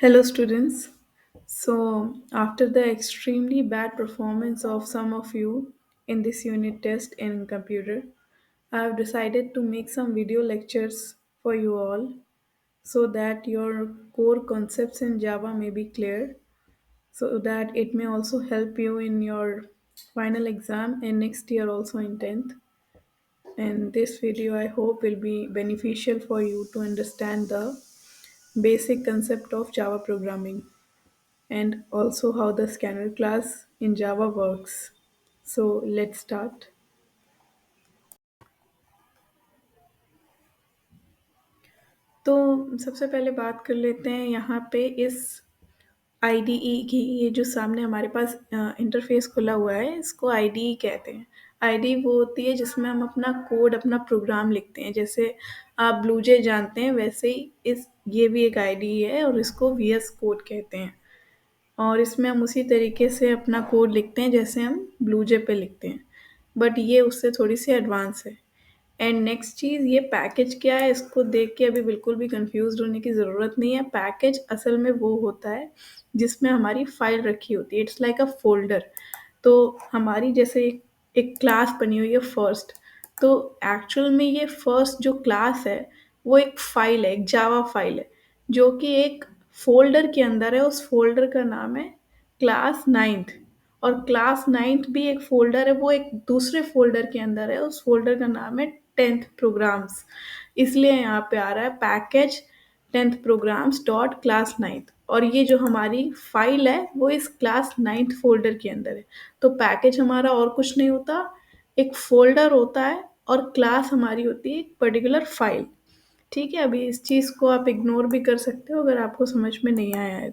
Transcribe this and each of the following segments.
Hello, students. So, after the extremely bad performance of some of you in this unit test in computer, I have decided to make some video lectures for you all so that your core concepts in Java may be clear, so that it may also help you in your final exam and next year also in 10th. And this video, I hope, will be beneficial for you to understand the basic concept of Java programming and also how the scanner class in Java works. So let's start. तो सबसे पहले बात कर लेते हैं यहाँ पे इस आईडीई की। ये जो सामने हमारे पास इंटरफेस खुला हुआ है, इसको आईडीई कहते हैं। आईडीई वो होती है जिसमें हम अपना कोड, अपना प्रोग्राम लिखते हैं। जैसे आप ब्लूजे जानते हैं, वैसे ही ये भी एक आईडीई है और इसको वीएस कोड कहते हैं। और इसमें हम उसी तरीके से अपना कोड लिखते हैं जैसे हम ब्लूजे पे लिखते हैं, बट ये उससे थोड़ी सी एडवांस है। एंड नेक्स्ट चीज़, ये पैकेज क्या है, इसको देख के अभी बिल्कुल भी कंफ्यूज होने की ज़रूरत नहीं है। पैकेज असल में वो होता है जिसमें हमारी फाइल रखी होती है। It's like a folder. तो हमारी जैसे एक क्लास बनी हुई है फर्स्ट, तो एक्चुअल में ये फर्स्ट जो क्लास है वो एक फाइल है, एक जावा फाइल है, जो कि एक फ़ोल्डर के अंदर है। उस फ़ोल्डर का नाम है क्लास नाइन्थ। और क्लास नाइन्थ भी एक फ़ोल्डर है, वो एक दूसरे फ़ोल्डर के अंदर है। उस फ़ोल्डर का नाम है 10th प्रोग्राम्स। इसलिए यहाँ पे आ रहा है package 10th programs dot class ninth. और ये जो हमारी फाइल है वो इस क्लास नाइन्थ फ़ोल्डर के अंदर है। तो पैकेज हमारा और कुछ नहीं होता, एक फ़ोल्डर होता है और क्लास हमारी होती है एक पर्टिकुलर फाइल। ठीक है, अभी इस चीज़ को आप इग्नोर भी कर सकते हो अगर आपको समझ में नहीं आया है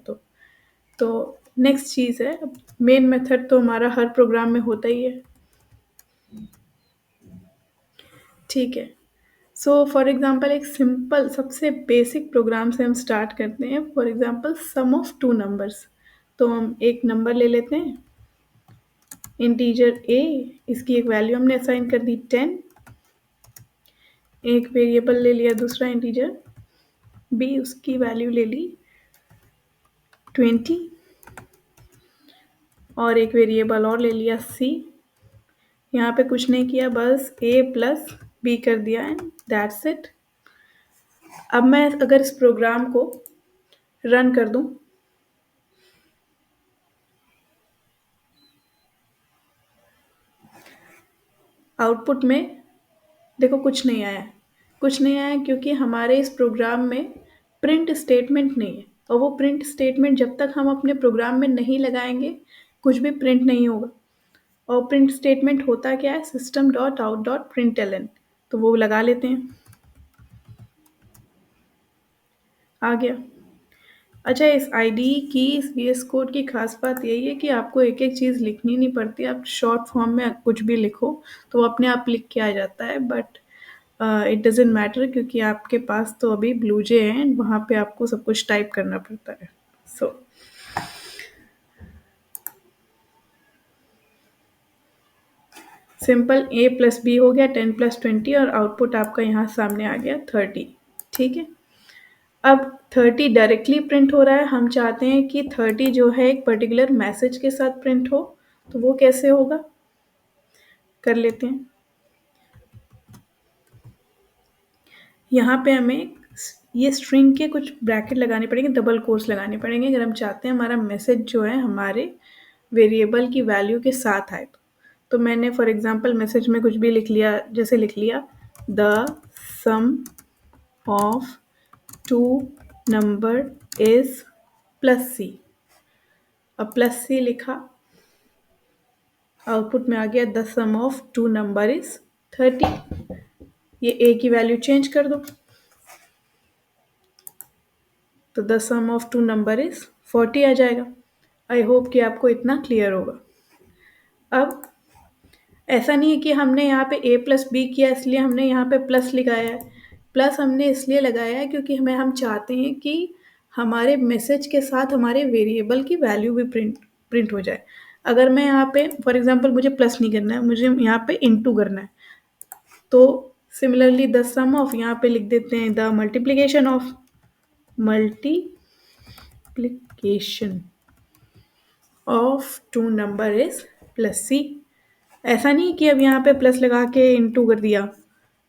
तो नेक्स्ट चीज़ है, मेन मेथड तो हमारा हर प्रोग्राम में होता ही है। ठीक है, सो फॉर एग्जांपल एक सिंपल सबसे बेसिक प्रोग्राम से हम स्टार्ट करते हैं। For example sum of two numbers. तो हम एक नंबर ले लेते हैं, इंटीजर ए, इसकी एक वैल्यू हमने असाइन कर दी 10। एक वेरिएबल ले लिया दूसरा इंटीजर बी, उसकी वैल्यू ले ली 20। और एक वेरिएबल और ले लिया सी। यहाँ पे कुछ नहीं किया, बस ए प्लस बी कर दिया एंड दैट्स इट। अब मैं अगर इस प्रोग्राम को रन कर दूं, आउटपुट में देखो कुछ नहीं आया। कुछ नहीं आया क्योंकि हमारे इस प्रोग्राम में प्रिंट स्टेटमेंट नहीं है, और वो प्रिंट स्टेटमेंट जब तक हम अपने प्रोग्राम में नहीं लगाएंगे कुछ भी प्रिंट नहीं होगा। और प्रिंट स्टेटमेंट होता क्या है, system dot out dot print L N. तो वो लगा लेते हैं, आ गया। अच्छा, इस आईडी की, इस वीएस कोड की खास बात यही है कि आपको एक एक चीज़ लिखनी नहीं पड़ती। आप शॉर्ट फॉर्म में कुछ भी लिखो तो वो अपने आप लिख के आ जाता है। बट इट डजेंट मैटर क्योंकि आपके पास तो अभी ब्लूजे हैं, वहाँ पे आपको सब कुछ टाइप करना पड़ता है। सो सिंपल, ए प्लस बी हो गया 10 प्लस 20 और आउटपुट आपका यहाँ सामने आ गया 30। ठीक है, अब 30 डायरेक्टली प्रिंट हो रहा है। हम चाहते हैं कि 30 जो है एक पर्टिकुलर मैसेज के साथ प्रिंट हो, तो वो कैसे होगा, कर लेते हैं। यहाँ पे हमें ये स्ट्रिंग के कुछ ब्रैकेट लगाने पड़ेंगे, डबल कोट्स लगाने पड़ेंगे अगर हम चाहते हैं हमारा मैसेज जो है हमारे वेरिएबल की वैल्यू के साथ आए। तो मैंने फॉर एग्जांपल मैसेज में कुछ भी लिख लिया, जैसे लिख लिया the sum of two number is plus C. अब प्लस सी लिखा, आउटपुट में आ गया the sum of two number is 30। ये ए की वैल्यू चेंज कर दो, तो the sum of two number is 40 आ जाएगा। आई होप कि आपको इतना क्लियर होगा। अब ऐसा नहीं है कि हमने यहाँ पे ए प्लस बी किया इसलिए हमने यहाँ पे प्लस लगाया है। प्लस हमने इसलिए लगाया है क्योंकि हम चाहते हैं कि हमारे मैसेज के साथ हमारे वेरिएबल की वैल्यू भी प्रिंट हो जाए। अगर मैं यहाँ पे फॉर एग्जांपल मुझे प्लस नहीं करना है, मुझे यहाँ पे इनटू करना है, तो सिमिलरली द सम ऑफ, यहाँ पे लिख देते हैं the multiplication of, multiplication multiplication of two number is plus c। ऐसा नहीं कि अब यहाँ पे प्लस लगा के इंटू कर दिया,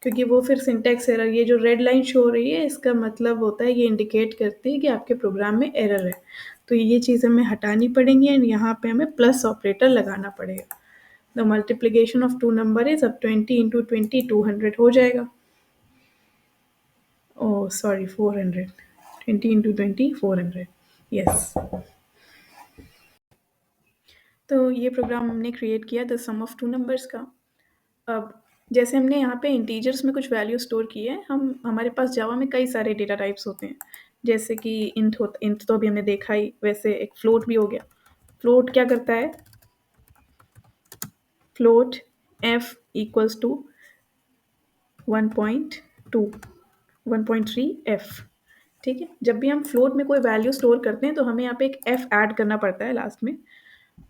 क्योंकि वो फिर सिंटैक्स एरर, ये जो रेड लाइन शो हो रही है इसका मतलब होता है, ये इंडिकेट करती है कि आपके प्रोग्राम में एरर है। तो ये चीज़ हमें हटानी पड़ेंगी एंड यहाँ पे हमें प्लस ऑपरेटर लगाना पड़ेगा। The multiplication of two number is अब 20 इंटू 20 200 हो जाएगा। Oh sorry 400, 20 into 20 400, yes. तो ये प्रोग्राम हमने क्रिएट किया the sum of two numbers का। अब जैसे हमने यहाँ पे इंटीजर्स में कुछ वैल्यू स्टोर की है, हमारे पास जावा में कई सारे डेटा टाइप्स होते हैं, जैसे कि इंट तो अभी हमने देखा ही, वैसे एक फ्लोट भी हो गया। फ्लोट क्या करता है? Float f equals to 1.2 1.3 f। ठीक है, जब भी हम फ्लोट में कोई वैल्यू स्टोर करते हैं तो हमें यहाँ पे एक f ऐड करना पड़ता है लास्ट में,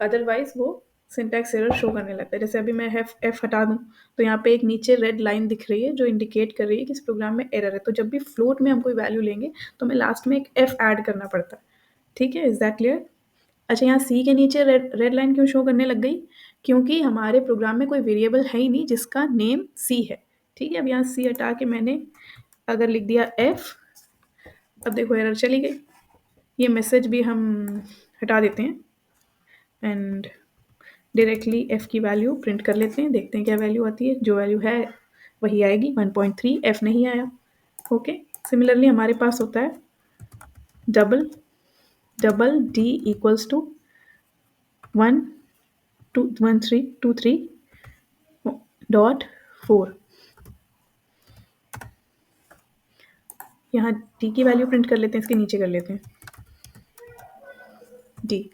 अदरवाइज वो सिंटैक्स एरर शो करने लगता है। जैसे अभी मैं एफ हटा दूँ तो यहाँ पे एक नीचे रेड लाइन दिख रही है जो इंडिकेट कर रही है कि इस प्रोग्राम में एरर है। तो जब भी फ्लोट में हम कोई वैल्यू लेंगे तो हमें लास्ट में एक एफ ऐड करना पड़ता है। ठीक है, इज दैट क्लियर? अच्छा, यहाँ सी के नीचे रेड लाइन क्यों शो करने लग गई? क्योंकि हमारे प्रोग्राम में कोई वेरिएबल है ही नहीं जिसका नेम सी है। ठीक है, अब यहाँ सी हटा के मैंने अगर लिख दिया एफ, अब देखो एरर चली गई। ये मैसेज भी हम हटा देते हैं एंड डायरेक्टली एफ की वैल्यू प्रिंट कर लेते हैं, देखते हैं क्या वैल्यू आती है। जो वैल्यू है वही आएगी, 1.3, एफ नहीं आया। ओके, सिमिलरली हमारे पास होता है डबल डी इक्वल्स टू 12323.4। यहाँ डी की वैल्यू प्रिंट कर लेते हैं, इसके नीचे कर लेते हैं डी।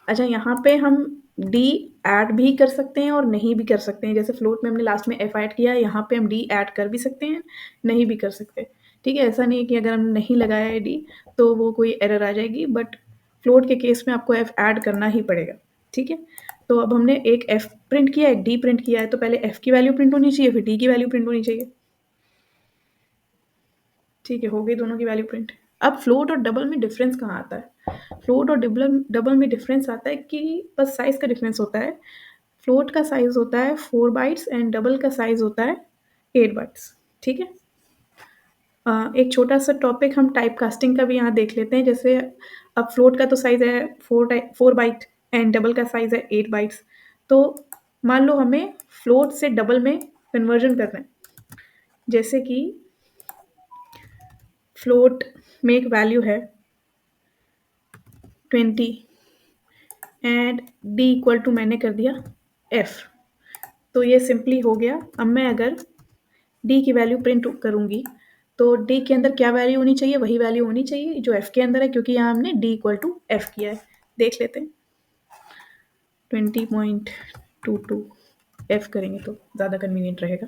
अच्छा, यहाँ पे हम डी ऐड भी कर सकते हैं और नहीं भी कर सकते हैं। जैसे फ्लोट में हमने लास्ट में एफ ऐड किया, यहाँ पे हम डी ऐड कर भी सकते हैं, नहीं भी कर सकते। ठीक है, ऐसा नहीं है कि अगर हम नहीं लगाया है डी तो वो कोई एरर आ जाएगी, बट फ्लोट के केस में आपको एफ ऐड करना ही पड़ेगा। ठीक है, तो अब हमने एक एफ प्रिंट किया, एक डी प्रिंट किया है, तो पहले एफ की वैल्यू प्रिंट होनी चाहिए, फिर डी की वैल्यू प्रिंट होनी चाहिए। ठीक है, हो गई दोनों की वैल्यू प्रिंट। अब फ्लोट और डबल में डिफरेंस कहाँ आता है? फ्लोट और डबल में डिफरेंस आता है कि बस साइज़ का डिफरेंस होता है। फ्लोट का साइज़ होता है 4 बाइट्स एंड डबल का साइज़ होता है 8 बाइट्स। ठीक है, एक छोटा सा टॉपिक हम टाइप कास्टिंग का भी यहाँ देख लेते हैं। जैसे अब फ्लोट का तो साइज़ है 4 बाइट एंड डबल का साइज़ है 8 बाइट्स। तो मान लो हमें फ्लोट से डबल में कन्वर्जन करना है, जैसे कि फ्लोट में एक वैल्यू है 20 एंड डी इक्वल टू मैंने कर दिया एफ। तो ये सिंपली हो गया। अब मैं अगर डी की वैल्यू प्रिंट करूँगी तो डी के अंदर क्या वैल्यू होनी चाहिए? वही वैल्यू होनी चाहिए जो एफ के अंदर है, क्योंकि यहाँ हमने डी इक्वल टू एफ किया है। देख लेते हैं, 20.22 एफ करेंगे तो ज़्यादा कन्वीनियंट रहेगा।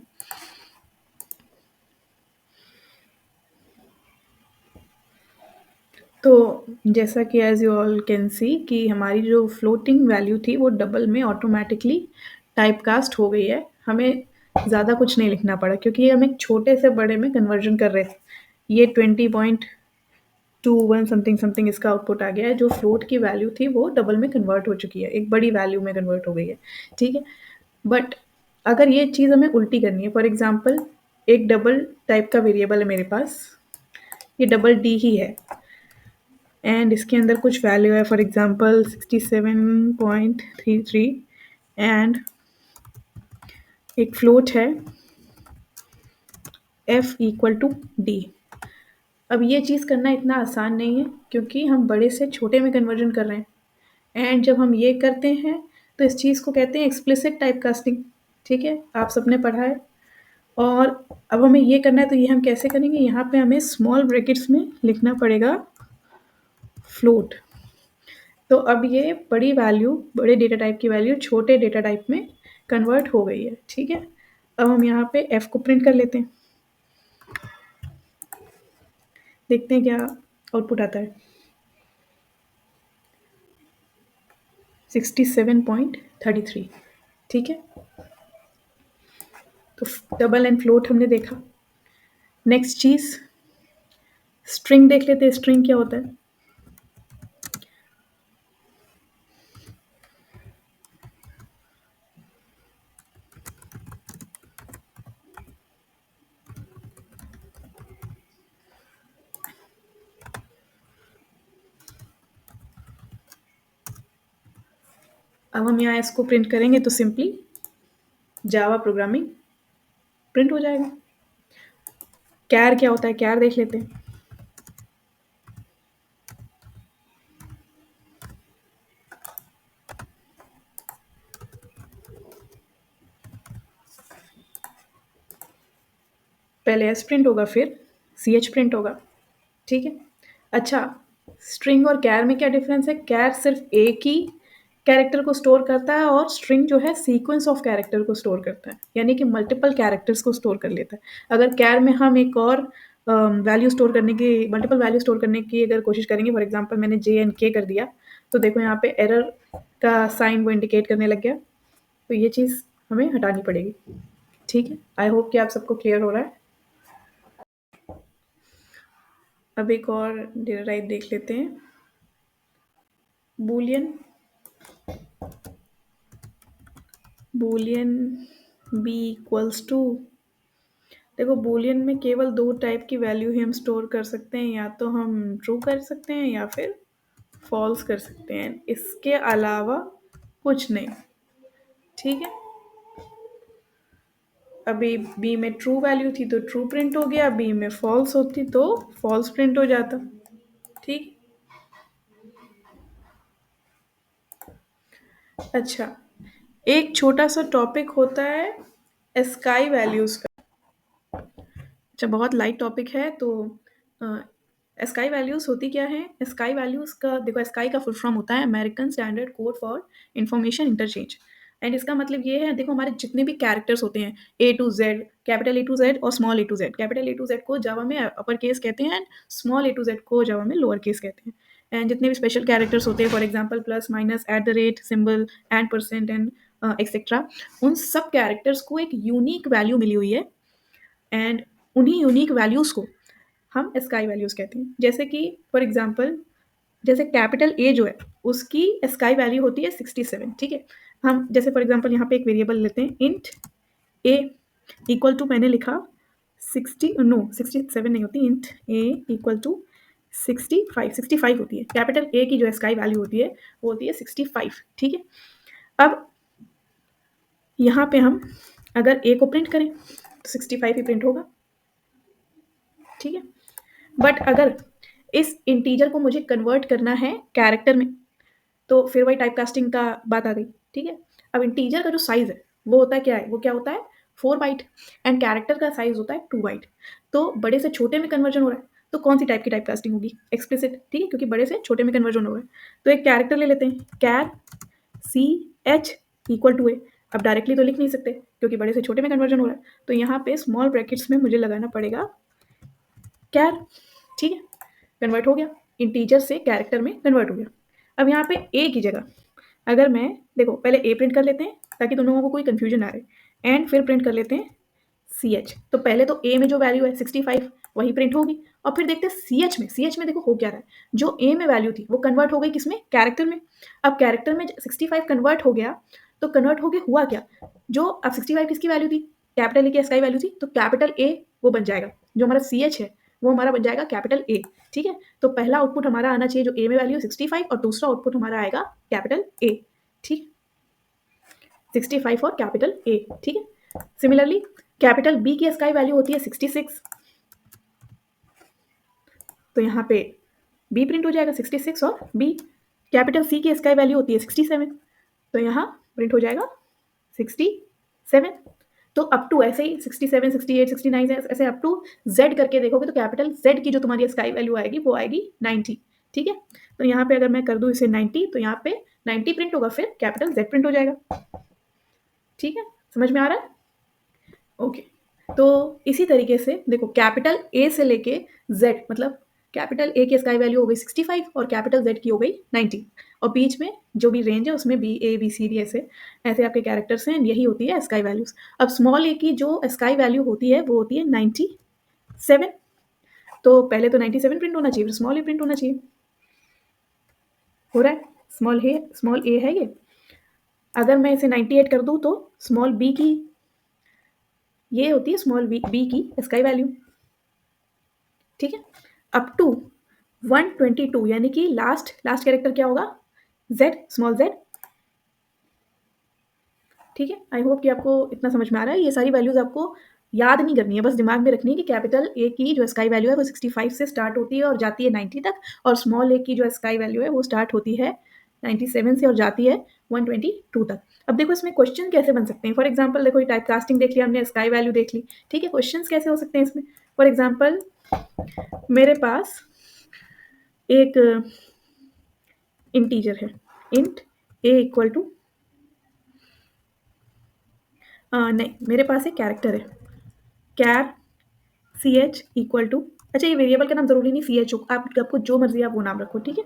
तो जैसा कि as you all can see कि हमारी जो फ्लोटिंग वैल्यू थी वो डबल में ऑटोमेटिकली टाइप कास्ट हो गई है। हमें ज़्यादा कुछ नहीं लिखना पड़ा, क्योंकि हम एक छोटे से बड़े में कन्वर्जन कर रहे थे। ये 20.21 समथिंग समथिंग इसका आउटपुट आ गया है। जो फ्लोट की वैल्यू थी वो डबल में कन्वर्ट हो चुकी है, एक बड़ी वैल्यू में कन्वर्ट हो गई है। ठीक है, बट अगर ये चीज़ हमें उल्टी करनी है, फॉर एग्जाम्पल एक डबल टाइप का वेरिएबल है मेरे पास, ये डबल डी ही है एंड इसके अंदर कुछ वैल्यू है, फॉर एग्जांपल 67.33 एंड एक फ्लोट है f इक्वल टू डी। अब ये चीज़ करना इतना आसान नहीं है, क्योंकि हम बड़े से छोटे में कन्वर्जन कर रहे हैं एंड जब हम ये करते हैं तो इस चीज़ को कहते हैं एक्सप्लिसिट टाइप कास्टिंग। ठीक है, आप सबने पढ़ा है। और अब हमें ये करना है, तो ये हम कैसे करेंगे? यहाँ पे हमें स्मॉल ब्रैकेट्स में लिखना पड़ेगा फ्लोट। तो अब ये बड़ी वैल्यू, बड़े डेटा टाइप की वैल्यू छोटे डेटा टाइप में कन्वर्ट हो गई है। ठीक है, अब हम यहाँ पे f को प्रिंट कर लेते हैं, देखते हैं क्या आउटपुट आता है। 67.33। ठीक है, तो डबल एंड फ्लोट हमने देखा। नेक्स्ट चीज़ स्ट्रिंग देख लेते हैं, स्ट्रिंग क्या होता है। अब हम यहाँ इसको प्रिंट करेंगे तो सिंपली जावा प्रोग्रामिंग प्रिंट हो जाएगा। कैर क्या होता है, कैर देख लेते हैं। पहले एस प्रिंट होगा, फिर सी एच प्रिंट होगा। ठीक है। अच्छा, स्ट्रिंग और कैर में क्या डिफरेंस है? कैर सिर्फ एक ही कैरेक्टर को स्टोर करता है और स्ट्रिंग जो है सीक्वेंस ऑफ कैरेक्टर को स्टोर करता है, यानी कि मल्टीपल कैरेक्टर्स को स्टोर कर लेता है। अगर कैर में हम एक और वैल्यू स्टोर करने की, मल्टीपल वैल्यू स्टोर करने की अगर कोशिश करेंगे, फॉर एग्जांपल मैंने जे एंड के कर दिया, तो देखो यहाँ पे एरर का साइन वो इंडिकेट करने लग गया। तो ये चीज़ हमें हटानी पड़ेगी। ठीक है, आई होप कि आप सबको क्लियर हो रहा है। अब एक और डेटा टाइप देख लेते हैं, boolean. Boolean B equals to, देखो बूलियन में केवल दो टाइप की वैल्यू ही हम स्टोर कर सकते हैं, या तो हम ट्रू कर सकते हैं या फिर फॉल्स कर सकते हैं, इसके अलावा कुछ नहीं। ठीक है। अभी बी में ट्रू वैल्यू थी तो ट्रू प्रिंट हो गया, बी में फॉल्स होती तो फॉल्स प्रिंट हो जाता। ठीक। अच्छा, एक छोटा सा टॉपिक होता है स्काई वैल्यूज का। अच्छा, बहुत लाइट टॉपिक है। तो स्काई वैल्यूज होती क्या है? स्काई वैल्यूज का देखो, स्काई का फुल फॉर्म होता है American standard code for information interchange. And इसका मतलब ये है, देखो हमारे जितने भी कैरेक्टर्स होते हैं, A to Z, capital A to Z और small A to Z. Capital A to Z को जावा में अपर केस कहते हैं and small A to Z को जावा में लोअर केस कहते हैं। एंड जितने भी स्पेशल कैरेक्टर्स होते हैं, for example plus minus at the rate symbol and percent and etcetera, उन सब कैरेक्टर्स को एक यूनिक वैल्यू मिली हुई है। एंड उन्हीं यूनिक वैल्यूज़ को हम स्काई वैल्यूज़ कहते हैं। जैसे कि फॉर एग्जांपल, जैसे कैपिटल ए जो है उसकी स्काई वैल्यू होती है 67। ठीक है। हम जैसे फॉर एग्जांपल यहाँ पे एक वेरिएबल लेते हैं, इंट ए इक्वल टू, मैंने लिखा 67 नहीं होती, इंट ए इक्वल टू 65 होती है। कैपिटल ए की जो स्काई वैल्यू होती है वो होती है 65। ठीक है। अब यहाँ पे हम अगर ए को प्रिंट करें तो 65 ही प्रिंट होगा। ठीक है। बट अगर इस इंटीजर को मुझे कन्वर्ट करना है कैरेक्टर में, तो फिर वही टाइप कास्टिंग का बात आ गई। ठीक है। अब इंटीजर का जो साइज है वो होता है क्या है, वो क्या होता है 4 बाइट, एंड कैरेक्टर का साइज होता है 2 बाइट। तो बड़े से छोटे में कन्वर्जन हो रहा है, तो कौन सी टाइप की टाइप कास्टिंग होगी? एक्सप्लिसिट। ठीक है, क्योंकि बड़े से छोटे में कन्वर्जन हो रहा है। तो एक कैरेक्टर ले लेते हैं, कैर C H equal to A. अब डायरेक्टली तो लिख नहीं सकते क्योंकि बड़े से छोटे में कन्वर्जन हो रहा है, तो यहाँ पे स्मॉल ब्रैकेट्स में मुझे लगाना पड़ेगा कैर। ठीक है, कन्वर्ट हो गया, इंटीजर से कैरेक्टर में कन्वर्ट हो गया। अब यहाँ पे ए की जगह अगर मैं, देखो पहले ए प्रिंट कर लेते हैं ताकि तुम लोगों को कोई कंफ्यूजन ना रहे, एंड फिर प्रिंट कर लेते हैं सी एच। तो पहले तो ए में जो वैल्यू है 65 वही प्रिंट होगी, और फिर देखते हैं सी एच में। सी एच में देखो हो क्या रहा है, जो ए में वैल्यू थी वो कन्वर्ट हो गई किसमें? कैरेक्टर में। अब कैरेक्टर में 65 कन्वर्ट हो गया, तो कन्वर्ट हो गया हुआ क्या, जो अब 65 किसकी वैल्यू थी? कैपिटल ए की स्काई वैल्यू थी, तो कैपिटल ए वो बन जाएगा, जो हमारा सी एच है वो हमारा बन जाएगा कैपिटल ए। ठीक है। तो पहला आउटपुट हमारा आना चाहिए जो ए में वैल्यू 65, और दूसरा आउटपुट हमारा आएगा कैपिटल ए। ठीक, 65 और कैपिटल ए। ठीक है। सिमिलरली कैपिटल बी की स्काई वैल्यू होती है 66, तो यहाँ पे बी प्रिंट हो जाएगा 66, और बी। कैपिटल सी की स्काई वैल्यू होती है 67, तो यहाँ प्रिंट हो जाएगा 67। तो अप टू ऐसे ही 67, 68, 69 ऐसे अप टू जेड करके देखोगे तो कैपिटल जेड की जो तुम्हारी स्काई वैल्यू आएगी वो आएगी 90। ठीक है। तो यहाँ पे अगर मैं कर दूँ इसे 90, तो यहाँ पे 90 प्रिंट होगा, फिर कैपिटल जेड प्रिंट हो जाएगा। ठीक है, समझ में आ रहा है? ओके। तो इसी तरीके से देखो, कैपिटल ए से लेके जेड, मतलब कैपिटल ए की स्काई वैल्यू हो गई 65 और कैपिटल जेड की हो गई 90, और बीच में जो भी रेंज है उसमें B A B C D ऐसे ऐसे आपके कैरेक्टर्स हैं, यही होती है स्काई वैल्यूज। अब स्मॉल ए की जो स्काई वैल्यू होती है वो होती है 97। तो पहले तो 97 प्रिंट होना चाहिए, फिर स्मॉल ए प्रिंट होना चाहिए। हो रहा है? स्मॉल ए है ये। अगर मैं इसे 98 कर दूँ तो स्मॉल बी की, ये होती है स्मॉल बी की स्काई वैल्यू। ठीक है। अप टू 122, यानी कि लास्ट लास्ट कैरेक्टर क्या होगा? Z, small Z. ठीक है, आई होप कि आपको इतना समझ में आ रहा है। ये सारी वैल्यूज़ आपको याद नहीं करनी है, बस दिमाग में रखनी है कि कैपिटल ए की जो स्काई वैल्यू है वो 65 से स्टार्ट होती है और जाती है 90 तक, और स्मॉल ए की जो स्काई वैल्यू है वो स्टार्ट होती है 97 से और जाती है 122 तक। अब देखो इसमें क्वेश्चन कैसे बन सकते हैं। फॉर एग्जाम्पल देखो, ये टाइप कास्टिंग देख लिया हमने, स्काई वैल्यू देख ली, ठीक है। क्वेश्चन कैसे हो सकते हैं इसमें? फॉर एग्जाम्पल मेरे पास एक इंटीजर है, इंट ए इक्वल टू नहीं, मेरे पास एक कैरेक्टर है, कैर सी एच इक्वल टू, अच्छा ये वेरिएबल का नाम ज़रूरी नहीं सी एच हो, आपको जो मर्जी आप वो नाम रखो, ठीक है।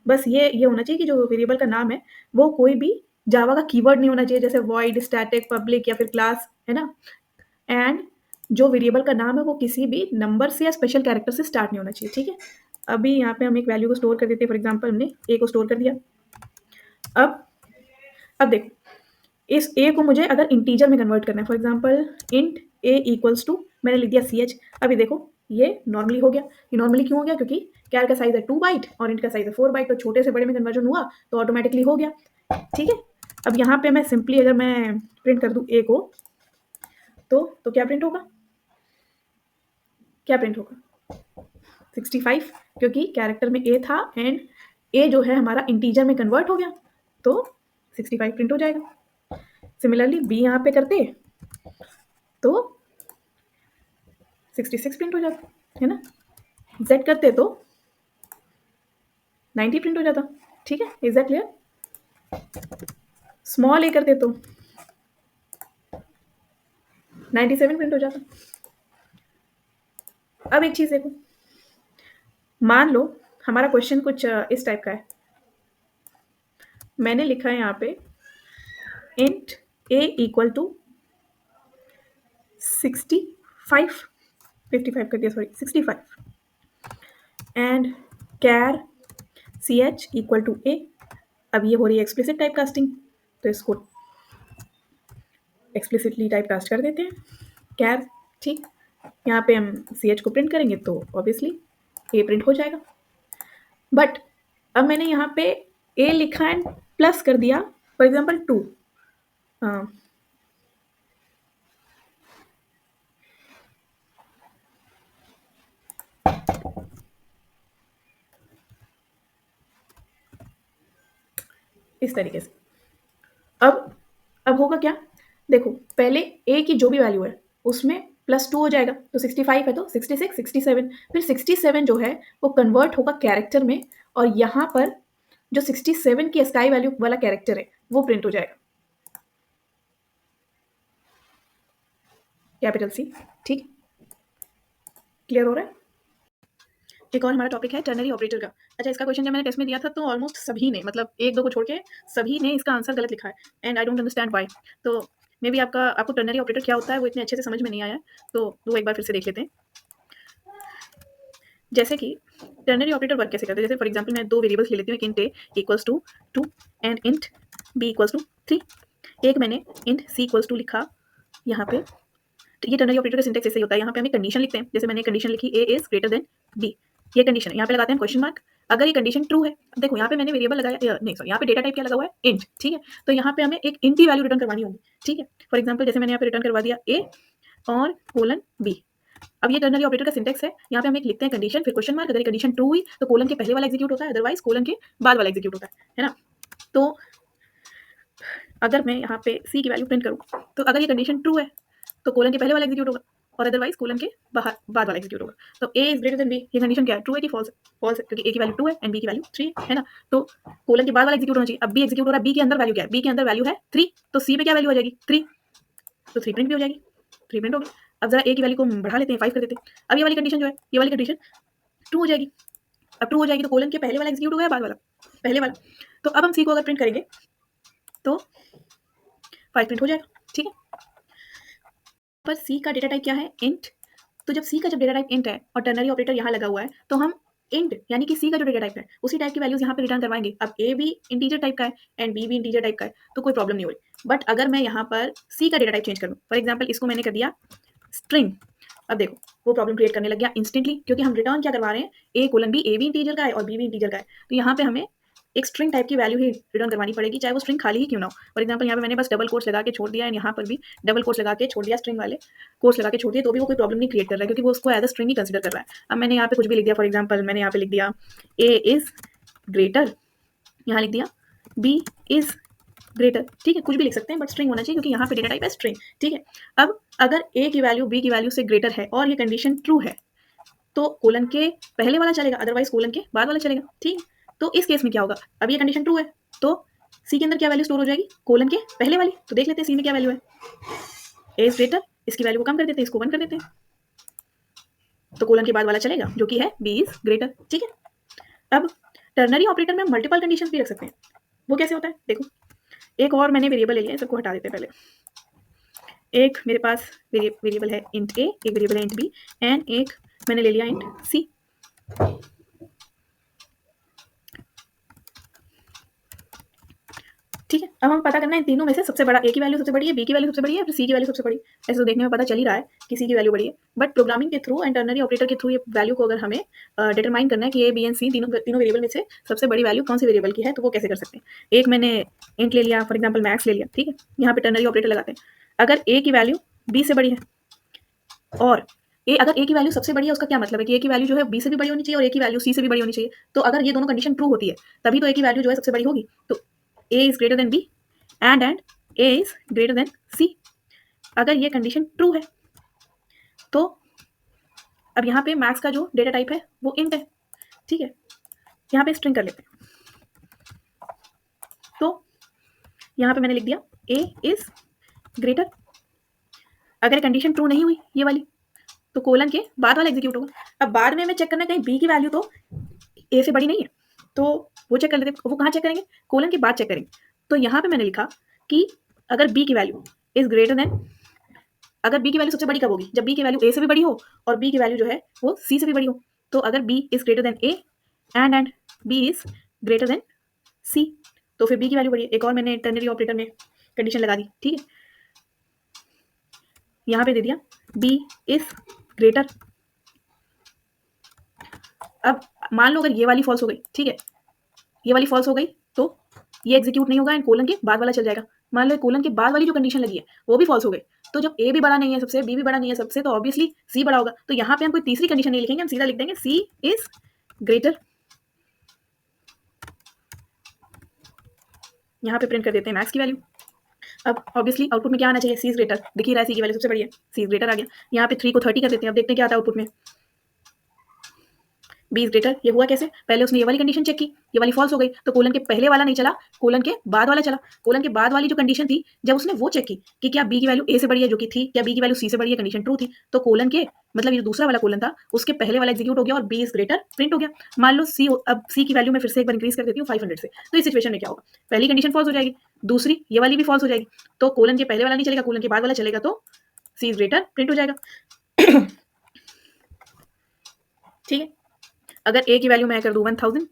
बस ये होना चाहिए कि जो वेरिएबल का नाम है वो कोई भी जावा का कीवर्ड नहीं होना चाहिए, जैसे वॉइड, स्टैटिक, पब्लिक या फिर क्लास, है ना। एंड जो वेरिएबल का नाम है वो किसी भी नंबर से या स्पेशल कैरेक्टर से स्टार्ट नहीं होना चाहिए, ठीक है। अभी यहाँ पे हम एक वैल्यू को स्टोर कर देते हैं। फॉर एग्जाम्पल हमने ए को स्टोर कर दिया। अब देखो, इस ए को मुझे अगर इंटीजर में कन्वर्ट करना है, for example int A equals to, मैंने लिख दिया सी एच। अभी देखो ये नॉर्मली हो गया। ये नॉर्मली क्यों हो गया? क्योंकि कैर का साइज है 2 बाइट और इंट का साइज है 4 बाइट, तो छोटे से बड़े में कन्वर्जन हुआ तो ऑटोमेटिकली हो गया, ठीक है। अब यहाँ पे मैं सिंपली अगर मैं प्रिंट कर दूँ ए को, तो क्या प्रिंट होगा? क्या प्रिंट होगा? 65, क्योंकि कैरेक्टर में ए था एंड ए जो है हमारा इंटीजर में कन्वर्ट हो गया, तो 65 प्रिंट हो जाएगा। सिमिलरली बी यहाँ पे करते तो 66 प्रिंट हो जाता, है ना। जेड करते तो 90 प्रिंट हो जाता, ठीक है। Is that clear? स्मॉल ए करते तो 97 प्रिंट हो जाता। अब एक चीज देखो, मान लो हमारा क्वेश्चन कुछ इस टाइप का है। मैंने लिखा है यहाँ पे इंट ए इक्वल टू 65, 55 कर दिया, sorry 65, and char C H equal to A. अब ये हो रही है एक्सप्लिसिट टाइप कास्टिंग, तो इसको एक्सप्लिसिटली टाइप कास्ट कर देते हैं, कैर, ठीक। यहाँ पे हम सी एच को प्रिंट करेंगे तो ऑब्वियसली ए प्रिंट हो जाएगा। बट अब मैंने यहाँ पे ए लिखा एंड प्लस कर दिया, फॉर एग्जाम्पल 2, इस तरीके से। अब होगा क्या? देखो पहले ए की जो भी वैल्यू है उसमें +2 हो जाएगा, तो 65 है तो 66, 67, फिर 67 जो है वो कन्वर्ट होगा कैरेक्टर में, और यहाँ पर जो 67 की स्काई वैल्यू वाला कैरेक्टर है वो प्रिंट हो जाएगा, कैपिटल सी, ठीक। क्लियर हो रहा है? एक और हमारा टॉपिक है टर्नरी ऑपरेटर का। अच्छा, इसका क्वेश्चन जब मैंने टेस्ट में दिया था तो ऑलमोस्ट सभी ने, मतलब एक दो को छोड़ के सभी ने इसका आंसर गलत लिखा है, and I don't understand why. तो मे बी आपको टर्नरी ऑपरेटर क्या होता है वो इतने अच्छे से समझ में नहीं आया है, तो वो एक बार फिर से देख लेते हैं। जैसे कि टर्नरी ऑपरेटर वर्क कैसे करते हैं, जैसे फॉर एग्जांपल मैं दो वेरिएबल्स ले लेती हूँ, एक int A equals to 2 and int B equals to 3। एक मैंने इंट सी इक्वल्स टू लिखा यहाँ पे, तो ये टर्नरी ऑपरेटर का सिंटेक्स ऐसे ही होता है। यहाँ पे हम एक कंडीशन लिखते हैं, जैसे मैंने कंडीशन लिखी ए इज ग्रेटर देन बी, ये कंडीशन है। यहाँ पे लगाते हैं क्वेश्चन मार्क, अगर ये कंडीशन ट्रू है। देखो यहाँ पे मैंने वेरिएबल लगाया, नहीं सॉरी, यहाँ पे डेटा टाइप क्या लगा हुआ है? इंट, ठीक है। तो यहाँ पे हमें एक इंट की वैल्यू रिटर्न करवानी होगी, ठीक है। फॉर एग्जाम्पल जैसे मैंने यहाँ पे रिटर्न करवा दिया ए और कोलन बी। अब ये टर्नरी ऑपरेटर का सिंटेक्स है। यहाँ पे हम एक लिखते हैं कंडीशन, फिर क्वेश्चन मार्क, अगर ये कंडीशन ट्रू हुई तो कोलन के पहले वाला एग्जीक्यूट होता है, अदरवाइज कोलन के बाद वाला एग्जीक्यूट होता है ना। तो अगर मैं यहाँ पे सी की वैल्यू प्रिंट करूँ, तो अगर ये कंडीशन ट्रू है तो कोलन के पहले वाला एग्जीक्यूट होगा, और अदरवाइज कोलन के बाद वाला एग्जीक्यूट होगा। तो A is greater than B, ये कंडीशन क्या है? ट्रू है कि फॉल्स है? फॉल्स है, क्योंकि ए की वैल्यू 2 है एंड बी की वैल्यू 3 है ना। तो कोलन के बाद वाला एग्जीक्यूट होना चाहिए। अब बी एग्जीक्यूट हो रहा है, बी के अंदर वैल्यू क्या है? बी के अंदर वैल्यू है 3, तो सी पे क्या वैल्यू आ जाएगी? 3, तो 3 प्रिंट भी हो जाएगी, 3 प्रिंट होगी। अब जरा ए की वैल्यू को बढ़ा लेते हैं, 5 कर देते हैं। अब ये वाली कंडीशन जो है, ये वाली कंडीशन ट्रू हो जाएगी। अब ट्रू हो जाएगी तो कोलन के पहले वाला एग्जीक्यूट हो गया, बाद वाला पहले वाला। तो अब हम सी को अगर प्रिंट करेंगे तो 5 प्रिंट हो जाएगा, ठीक है। पर सी का डेटा टाइप क्या है? इंट। तो जब सी का डेटा टाइप इंट है और टर्नरी ऑपरेटर यहाँ लगा हुआ है, तो हम इंट यानी कि सी का जो डेटा टाइप है उसी टाइप की वैल्यूज यहाँ पे रिटर्न करवाएंगे। अब ए भी इंटीजर टाइप का है एंड बी भी इंटीजर टाइप का है, तो कोई प्रॉब्लम नहीं हो रही। बट अगर मैं यहाँ पर सी का डेटा टाइप चेंज करूँ, फॉर एग्जाम्पल इसको मैंने कर दिया स्ट्रिंग, अब देखो वो प्रॉब्लम क्रिएट करने लग गया इंस्टेंटली, क्योंकि हम रिटर्न क्या करवा रहे हैं? ए कोलन बी, ए भी इंटीजर का है और बी भी इंटीजर का है। तो यहाँ पे हमें एक स्ट्रिंग टाइप की वैल्यू ही रिटर्न करवानी पड़ेगी, चाहे वो स्ट्रिंग खाली ही क्यों ना हो। फॉर एग्जांपल यहाँ पे मैंने बस डबल कोट्स लगा के छोड़ दिया, एंड यहाँ पर भी डबल कोट्स लगा के छोड़ दिया, स्ट्रिंग वाले कोट्स लगा के छोड़ दिया, तो भी वो कोई प्रॉब्लम नहीं क्रिएट कर रहा है, क्योंकि वो उसको एज अ स्ट्रिंग ही कंसिडर कर रहा है। अब मैंने यहाँ पे कुछ भी लिख दिया, फॉर एग्जाम्पल मैंने यहाँ पे लिख दिया ए इज ग्रेटर, यहाँ लिख दिया बी इज ग्रेटर, ठीक है, कुछ भी लिख सकते हैं, बट स्ट्रिंग होना चाहिए, क्योंकि यहाँ पे डेटा टाइप है स्ट्रिंग, ठीक है। अब अगर ए की वैल्यू बी की वैल्यू से ग्रेटर है और ये कंडीशन ट्रू है, तो कोलन के पहले वाला चलेगा, अदरवाइज कोलन के बाद वाला चलेगा, ठीक। तो इस केस में क्या होगा, अब ये कंडीशन ट्रू है तो सी के अंदर क्या वैल्यू स्टोर हो जाएगी, कोलन के पहले वाली। तो देख लेते हैं सी में क्या वैल्यू है, ए इज ग्रेटर, इसकी वैल्यू को कम कर देते हैं, इसको 1 कर देते हैं, तो कोलन के बाद वाला चलेगा जो कि है बी इज ग्रेटर, ठीक है। अब टर्नरी ऑपरेटर में मल्टीपल कंडीशन भी रख सकते हैं, वो कैसे होता है देखो, एक और मैंने वेरिएबल ले लिया है, सबको हटा देते हैं पहले। एक मेरे पास वेरिएबल है इंट ए, एक वेरिएबल है इंट बी, एंड एक मैंने ले लिया इंट सी। ठीक है, अब हम पता करना है इन तीनों में से सबसे बड़ा, ए की वैल्यू सबसे बड़ी है, बी की वैल्यू सबसे बड़ी है, फिर सी की वैल्यू सबसे बड़ी। ऐसे तो देखने में पता चल ही रहा है कि सी की वैल्यू बड़ी है, बट प्रोग्रामिंग के थ्रू एंड टर्नरी ऑपरेटर के थ्रू ये वैल्यू को अगर हमें डिटरमाइन करना है कि ए बी एंड सी तीनों वेरिएबल में से सबसे बड़ी वैल्यू कौन सी वेरिएबल की है, तो वो कैसे कर सकते हैं। एक मैंने इंट ले लिया, फॉर एग्जाम्पल मैक्स ले लिया, ठीक है, यहाँ पे टर्नरी ऑपरेटर लगाते हैं। अगर ए की वैल्यू बी से बड़ी है, और अगर ए की वैल्यू सबसे बड़ी है, उसका क्या मतलब है कि ए की वैल्यू जो है बी से भी बड़ी होनी चाहिए और ए की वैल्यू सी से भी बड़ी होनी चाहिए। तो अगर ये दोनों कंडीशन ट्रू होती है तभी तो ए की वैल्यू जो है सबसे बड़ी होगी। तो A is greater than B and A is greater than C. अगर ये कंडीशन ट्रू है तो अब यहाँ पे मैक्स का जो डेटा टाइप है वो इंट है, ठीक है, यहाँ पे स्ट्रिंग कर लेते हैं। तो यहाँ पे मैंने लिख दिया ए इज ग्रेटर। अगर कंडीशन ट्रू नहीं हुई ये वाली, तो कोलन के बाद वाला एग्जीक्यूट होगा। अब बाद में हमें चेक करना है कहीं बी की वैल्यू तो ए से बड़ी नहीं है, तो वो चेक कर लेते हैं। वो कहाँ चेक करेंगे, कोलन के बाद चेक करेंगे। तो यहाँ पे मैंने लिखा कि अगर बी की वैल्यू इज ग्रेटर देन, अगर बी की वैल्यू सबसे बड़ी कब होगी, जब बी की वैल्यू ए से भी बड़ी हो और बी की वैल्यू जो है वो सी से भी बड़ी हो। तो अगर B is greater than A and B is greater than C, तो फिर बी की वैल्यू बड़ी है। एक और मैंने टर्नरी ऑपरेटर में कंडीशन लगा दी, ठीक है, यहाँ पे दे दिया बी इज ग्रेटर। अब मान लो अगर ये वाली फॉल्स हो गई, ठीक है, ये वाली फॉल्स हो गई तो ये एग्जीक्यूट नहीं होगा एंड कोलन के बाद वाला चल जाएगा। मान लो कोलन के बाद वाली जो कंडीशन लगी है वो भी फॉल्स हो गई, तो जब ए भी बड़ा नहीं है सबसे, बी भी बड़ा नहीं है सबसे, तो ऑब्वियसली सी बड़ा होगा। तो यहाँ पे हम कोई तीसरी कंडीशन नहीं लिखेंगे, हम सीधा लिख देंगे सी इज ग्रेटर। यहाँ पे प्रिंट कर देते हैं मैक्स की वैल्यू। अब ऑब्वियसली आउटपुट में क्या आना चाहिए, सी इज ग्रेटर, दिख ही रहा है सी की वैल्यू सबसे बड़ी है, सी इज ग्रेटर आ गया। यहाँ पे 3 को 30 कर देते हैं, अब देखते हैं क्या आता है आउटपुट में। बी इज ग्रेटर, ये हुआ कैसे, पहले उसने ये वाली कंडीशन चेक की, ये वाली फॉल्स हो गई, तो कोलन के पहले वाला नहीं चला, कोलन के बाद वाला चला। कोलन के बाद वाली जो कंडीशन थी, जब उसने वो चेक की कि क्या बी की वैल्यू ए से बड़ी है, जो कि थी, क्या बी की वैल्यू सी से बड़ी है, कंडीशन ट्रू थी, तो कोलन के मतलब ये दूसरा वाला कोलन था उसके पहले वाला एग्जीक्यूट हो गया और बी इज ग्रेटर प्रिंट हो गया। मान लो सी, अब सी की वैल्यू में फिर से एक बार इंक्रीज कर देती हूँ 500 से, तो इस सिचुएशन में क्या होगा, पहली कंडीशन फॉल्स हो जाएगी, दूसरी ये वाली भी फॉल्स हो जाएगी, तो कोलन के पहले वाला नहीं चलेगा, कोलन के बाद वाला चलेगा, तो सी इज ग्रेटर प्रिंट हो जाएगा। ठीक है, अगर ए की वैल्यू मैं कर दूं 1000,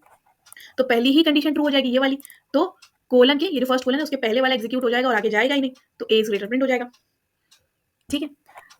तो पहली ही कंडीशन ट्रू हो जाएगी ये वाली, तो कोलन के, ये जो फर्स्ट कोलन है उसके पहले वाला एग्जीक्यूट हो जाएगा और आगे जाएगा ही नहीं, तो ए इज ग्रेटर प्रिंट हो जाएगा। ठीक है,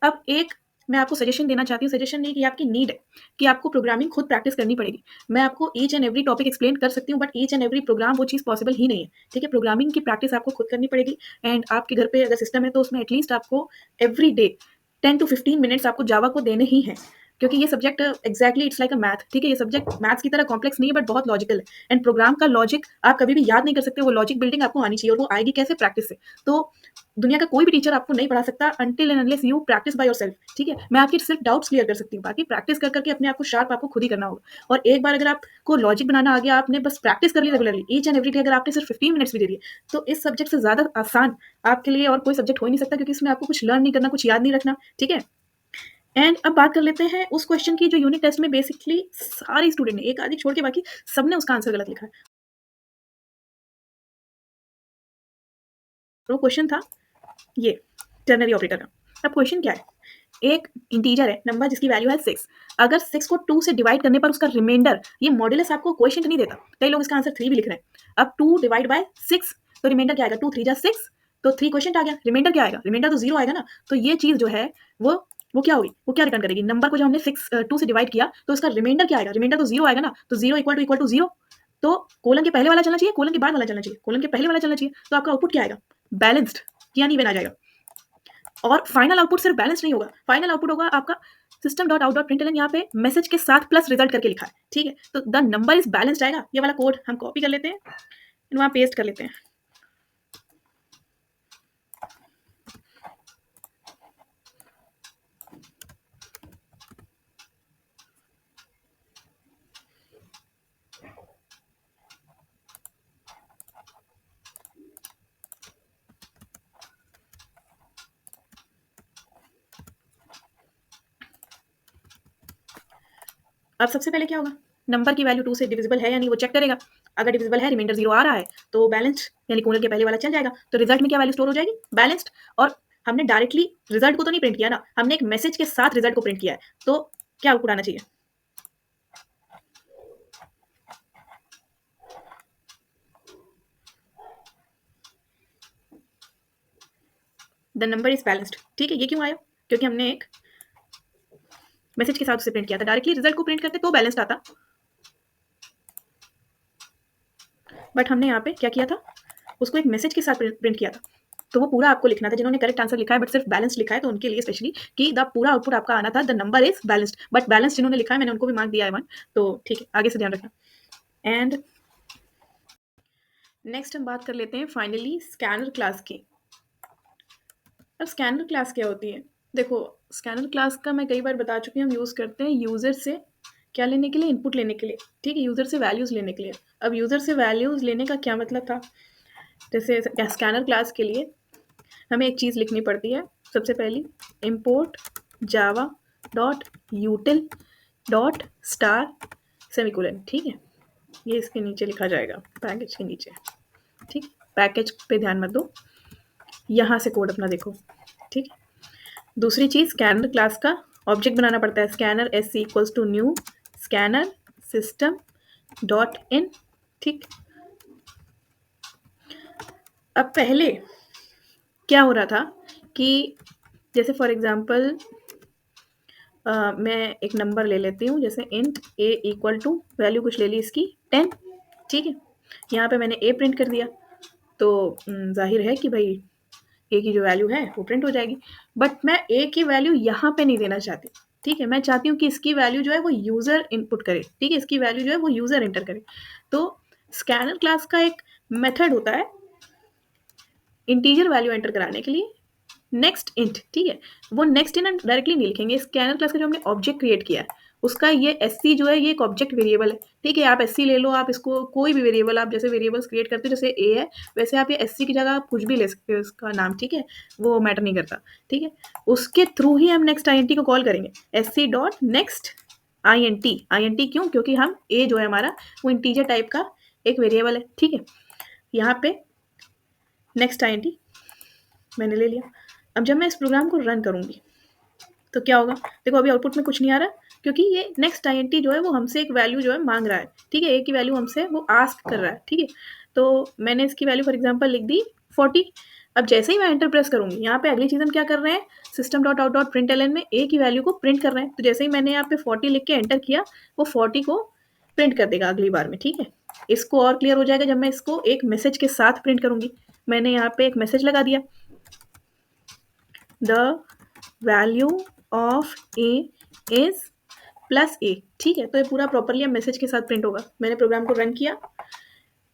अब एक मैं आपको सजेशन देना चाहती हूँ, सजेशन नहीं कि आपकी नीड है कि आपको प्रोग्रामिंग खुद प्रैक्टिस करनी पड़ेगी। मैं आपको each and every topic explain कर सकती हूँ, but each and every programme वो चीज़ पॉसिबल ही नहीं है। ठीक है, प्रोग्रामिंग की प्रैक्टिस आपको खुद करनी पड़ेगी, एंड आपके घर पे अगर सिस्टम है तो उसमें एटलीस्ट आपको एवरी डे 10 to 15 मिनट्स आपको जावा को देने ही हैं, क्योंकि ये subject exactly it's like a math. ठीक है, ये सब्जेक्ट मैथ्स की तरह कॉम्प्लेक्स नहीं है, बट बहुत लॉजिकल है, एंड प्रोग्राम का लॉजिक आप कभी भी याद नहीं कर सकते, वो लॉजिक बिल्डिंग आपको आनी चाहिए, और वो आएगी कैसे, प्रैक्टिस से। तो दुनिया का कोई भी टीचर आपको नहीं पढ़ा सकता until and unless you practice by yourself. ठीक है, मैं आपकी सिर्फ डाउट्स क्लियर कर सकती हूँ, बाकी प्रैक्टिस कर करके अपने आप को शार्प आपको खुद ही करना होगा। और एक बार अगर आपको लॉजिक बनाना आ गया, आपने बस प्रैक्टिस कर ली regularly each and every day, अगर आपने सिर्फ 15 मिनट्स भी दे दिए, तो इस सब्जेक्ट से ज़्यादा आसान आपके लिए और कोई सब्जेक्ट हो ही नहीं सकता, क्योंकि इसमें आपको कुछ लर्न नहीं करना, कुछ याद नहीं रखना। ठीक है, एंड अब बात कर लेते हैं उस क्वेश्चन की जो यूनिट टेस्ट में बेसिकली सारे स्टूडेंट ने, एक आदि छोड़ के बाकी सबने उसका आंसर गलत लिखा है। तो क्वेश्चन था ये टर्नरी ऑपरेटर का। अब क्वेश्चन क्या है, एक इंटीजर है नंबर जिसकी वैल्यू है 6, अगर 6 को 2 से डिवाइड करने पर उसका रिमाइंडर, ये मॉड्यूलस आपको क्वेश्चन नहीं देता, कई लोग इसका आंसर 3 भी लिख रहे हैं। अब 2 डिवाइड बाय 6, तो रिमाइंडर क्या आएगा, 2 3 जा 6, तो 3 क्वेश्चन आ गया, रिमाइंडर क्या आएगा, रिमाइंडर तो 0 आएगा ना। तो ये चीज़ जो है वो क्या होगी, वो क्या रिटर्न करेगी, नंबर को जब हमने 2 से डिवाइड किया तो उसका रिमाइंडर क्या आएगा, रिमाइंडर तो 0 आएगा ना, तो 0 इक्वल टू 0, तो कोलन के पहले वाला चलना चाहिए, कोलन के बाद वाला चलना चाहिए, कोलन के पहले वाला चलना चाहिए, तो आपका आउटपुट क्या आएगा? बैलेंस्ड, यानी इवन आ जाएगा। और फाइनल आउटपुट सिर्फ बैलेंस नहीं होगा, फाइनल आउटपुट होगा आपका system dot out dot println, यहाँ पे मैसेज के साथ प्लस रिजल्ट करके लिखा है, ठीक है। तो द नंबर इज बैलेंस्ड आएगा। ये वाला कोड हम कॉपी कर लेते हैं, वहाँ पेस्ट कर लेते हैं। अब सबसे पहले क्या होगा, नंबर की वैल्यू 2 से डिविजिबल है या नहीं वो चेक करेगा। अगर डिविजिबल है, रिमाइंडर 0 आ रहा है, तो बैलेंस्ड यानी कोलन के पहले वाला चल जाएगा। तो रिजल्ट में क्या वैल्यू स्टोर हो जाएगी? बैलेंस्ड। और हमने डायरेक्टली रिजल्ट को तो नहीं प्रिंट किया ना, हमने एक मैसेज के साथ रिजल्ट को प्रिंट किया है, तो क्या आउटपुट आना चाहिए? द नंबर इज बैलेंस्ड, ठीक है। ये क्यों आया? क्योंकि हमने एक मैसेज के साथ उसे प्रिंट किया था। डायरेक्टली रिजल्ट को प्रिंट करते तो बैलेंस्ड आता, बट हमने यहाँ पे क्या किया था, उसको एक मैसेज के साथ प्रिंट किया था। तो वो पूरा आपको लिखना था। जिन्होंने करेक्ट आंसर लिखा है बट सिर्फ बैलेंस लिखा है, तो उनके लिए स्पेशली कि द पूरा आउटपुट आपका आना था the number is balanced. But balance जिन्होंने लिखा है मैंने उनको भी मार्क दिया है 1, तो ठीक है, आगे से ध्यान रखना। एंड नेक्स्ट हम बात कर लेते हैं फाइनली स्कैनर क्लास की। अब स्कैनर क्लास क्या होती है? देखो, स्कैनर क्लास का मैं कई बार बता चुकी हूँ, हम यूज़ करते हैं यूज़र से क्या लेने के लिए? इनपुट लेने के लिए, ठीक है, यूज़र से वैल्यूज़ लेने के लिए। अब यूज़र से वैल्यूज़ लेने का क्या मतलब था? जैसे स्कैनर क्लास के लिए हमें एक चीज़ लिखनी पड़ती है, सबसे पहली import java dot यूटिल dot star semicolon, ठीक है। ये इसके नीचे लिखा जाएगा, पैकेज के नीचे, ठीक। पैकेज पे ध्यान मत दो, यहाँ से कोड अपना देखो, ठीक। दूसरी चीज़, स्कैनर क्लास का ऑब्जेक्ट बनाना पड़ता है। Scanner S equals to new scanner system dot in, ठीक। अब पहले क्या हो रहा था कि जैसे फॉर एग्जांपल मैं एक नंबर ले लेती हूँ, जैसे int a equal to value कुछ ले ली इसकी 10, ठीक है। यहाँ पे मैंने a प्रिंट कर दिया, तो जाहिर है कि भाई a की जो वैल्यू है वो प्रिंट हो जाएगी। बट मैं a की वैल्यू यहाँ पे नहीं देना चाहती, ठीक है। मैं चाहती हूँ कि इसकी वैल्यू जो है वो यूज़र इनपुट करे, ठीक है, इसकी वैल्यू जो है वो यूज़र एंटर करे। तो स्कैनर क्लास का एक मेथड होता है इंटीजर वैल्यू एंटर कराने के लिए, नेक्स्ट इंट, ठीक है। वो नेक्स्ट इंट डायरेक्टली नहीं लिखेंगे। स्कैनर क्लास का जो हमने ऑब्जेक्ट क्रिएट किया है उसका ये एससी जो है ये एक ऑब्जेक्ट वेरिएबल है, ठीक है। आप एससी ले लो, आप इसको कोई भी वेरिएबल, आप जैसे वेरिएबल्स क्रिएट करते हो, जैसे ए है वैसे आप ये एससी की जगह आप कुछ भी ले सकते हो उसका नाम, ठीक है, वो मैटर नहीं करता, ठीक है। उसके थ्रू ही हम नेक्स्ट आई को कॉल करेंगे, एससी डॉट नेक्स्ट आई क्यों? क्योंकि हम ए जो है हमारा वो इंटीजर टाइप का एक वेरिएबल है, ठीक है। यहाँ पे नेक्स्ट आई मैंने ले लिया। अब जब मैं इस प्रोग्राम को रन करूँगी तो क्या होगा? देखो, अभी आउटपुट में कुछ नहीं आ रहा, क्योंकि ये नेक्स्ट आईएनटी जो है वो हमसे एक वैल्यू जो है मांग रहा है, ठीक है। ए की वैल्यू हमसे वो आस्क कर रहा है, ठीक है। तो मैंने इसकी वैल्यू फॉर एग्जांपल लिख दी 40। अब जैसे ही मैं एंटर प्रेस करूँगी, यहाँ पे अगली चीज़ हम क्या कर रहे हैं, system dot out dot println में ए की वैल्यू को प्रिंट कर रहे हैं। तो जैसे ही मैंने यहाँ पे 40 लिख के एंटर किया, वो 40 को प्रिंट कर देगा अगली बार में, ठीक है। इसको और क्लियर हो जाएगा जब मैं इसको एक मैसेज के साथ प्रिंट करूँगी। मैंने यहाँ पे एक मैसेज लगा दिया, the value of A is plus A, ठीक है। तो ये पूरा प्रॉपरली मैसेज के साथ प्रिंट होगा। मैंने प्रोग्राम को रन किया,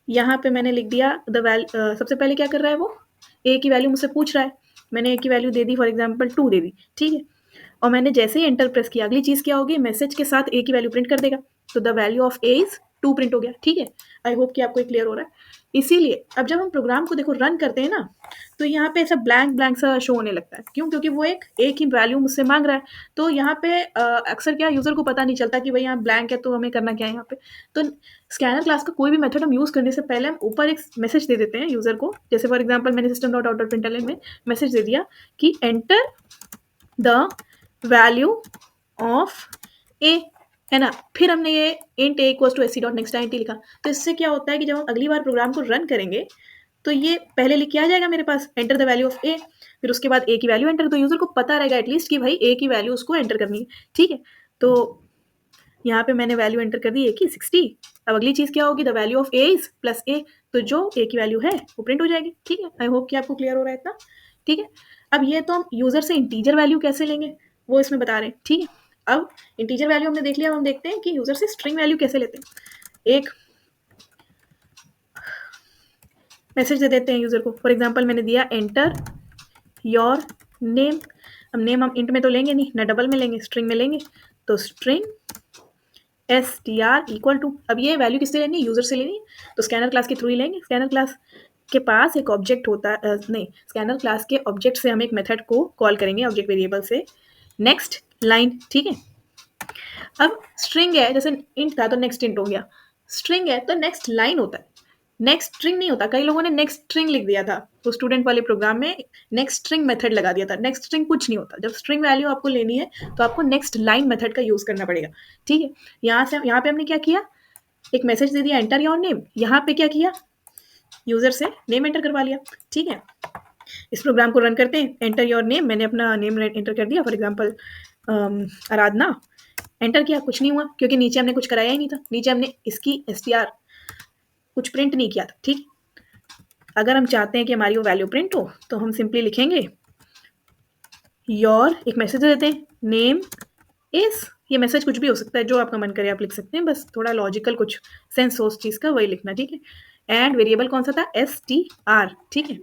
यहाँ पे मैंने लिख दिया सबसे पहले क्या कर रहा है वो, ए की वैल्यू मुझसे पूछ रहा है, मैंने ए की value they the for example 2 दे दी, ठीक है। और मैंने जैसे ही एंटर प्रेस किया, अगली चीज़ क्या होगी, मैसेज के साथ ए की वैल्यू प्रिंट कर देगा। तो the value of A is 2 print हो गया, ठीक है। आई होप कि आपको क्लियर हो रहा है। इसीलिए अब जब हम प्रोग्राम को देखो रन करते हैं ना, तो यहाँ पे ऐसा ब्लैंक ब्लैंक सा शो होने लगता है। क्यों? क्योंकि वो एक ही वैल्यू मुझसे मांग रहा है। तो यहाँ पे अक्सर क्या यूज़र को पता नहीं चलता कि भाई यहाँ ब्लैंक है, तो हमें करना क्या है यहाँ पे। तो स्कैनर क्लास का कोई भी मेथड हम यूज़ करने से पहले हम ऊपर एक मैसेज दे देते हैं यूज़र को। जैसे फॉर एग्जाम्पल मैंने system dot out dot println में मैसेज दे दिया कि enter the value of A, है ना। फिर हमने ये int A equals to SC dot next I लिखा। तो इससे क्या होता है कि जब हम अगली बार प्रोग्राम को रन करेंगे तो ये पहले लिख के आ जाएगा मेरे पास, एंटर द वैल्यू ऑफ ए, फिर उसके बाद ए की वैल्यू एंटर। तो यूज़र को पता रहेगा एटलीस्ट कि भाई ए की वैल्यू उसको एंटर करनी है, ठीक है। तो यहाँ पे मैंने वैल्यू एंटर कर दी ए की 60। अब अगली चीज़ क्या होगी, the value of A is plus A, तो जो ए की वैल्यू है वो प्रिंट हो जाएगी। ठीक है, आई होप कि आपको क्लियर हो रहा है इतना। ठीक है, अब ये तो हम यूज़र से इंटीजर वैल्यू कैसे लेंगे वो इसमें बता रहे हैं। ठीक है, अब इंटीजर वैल्यू हमने देख लिया, अब हम देखते हैं कि यूज़र से स्ट्रिंग वैल्यू कैसे लेते हैं। एक मैसेज दे देते हैं यूज़र को, फॉर एग्जांपल मैंने दिया एंटर योर नेम। अब नेम हम इंट में तो लेंगे नहीं ना, डबल में लेंगे, स्ट्रिंग में लेंगे, तो स्ट्रिंग str इक्वल टू, अब ये वैल्यू किससे लेनी है, यूज़र से लेनी है, तो स्कैनर क्लास के थ्रू ही लेंगे। स्कैनर क्लास के पास एक ऑब्जेक्ट होता है, नहीं, स्कैनर क्लास के ऑब्जेक्ट से हम एक मेथड को कॉल करेंगे, ऑब्जेक्ट वेरिएबल से नेक्स्ट लाइन। ठीक है, अब स्ट्रिंग है, जैसे इंट था तो नेक्स्ट इंट हो गया, स्ट्रिंग है तो नेक्स्ट लाइन होता है, नेक्स्ट स्ट्रिंग नहीं होता। कई लोगों ने नेक्स्ट स्ट्रिंग लिख दिया था, तो स्टूडेंट वाले प्रोग्राम में नेक्स्ट स्ट्रिंग मेथड लगा दिया था। नेक्स्ट स्ट्रिंग कुछ नहीं होता, जब स्ट्रिंग वैल्यू आपको लेनी है तो आपको नेक्स्ट लाइन मेथड का यूज़ करना पड़ेगा। ठीक है, यहाँ पे हमने क्या किया, एक मैसेज दे दिया एंटर योर नेम, यहाँ पे क्या किया, यूज़र से नेम एंटर करवा लिया। ठीक है, इस प्रोग्राम को रन करते हैं। एंटर योर नेम, मैंने अपना नेम एंटर कर दिया, फॉर एग्जांपल आराधना, एंटर किया, कुछ नहीं हुआ क्योंकि नीचे हमने कुछ कराया ही नहीं था, नीचे हमने इसकी str कुछ प्रिंट नहीं किया था। ठीक, अगर हम चाहते हैं कि हमारी वो वैल्यू प्रिंट हो तो हम सिंपली लिखेंगे योर, एक मैसेज दे देते हैं नेम इज, ये मैसेज कुछ भी हो सकता है, जो आपका मन करे आप लिख सकते हैं, बस थोड़ा लॉजिकल कुछ सेंस हो उस चीज़ का, वही लिखना। ठीक है, एंड वेरिएबल कौन सा था, str। ठीक है,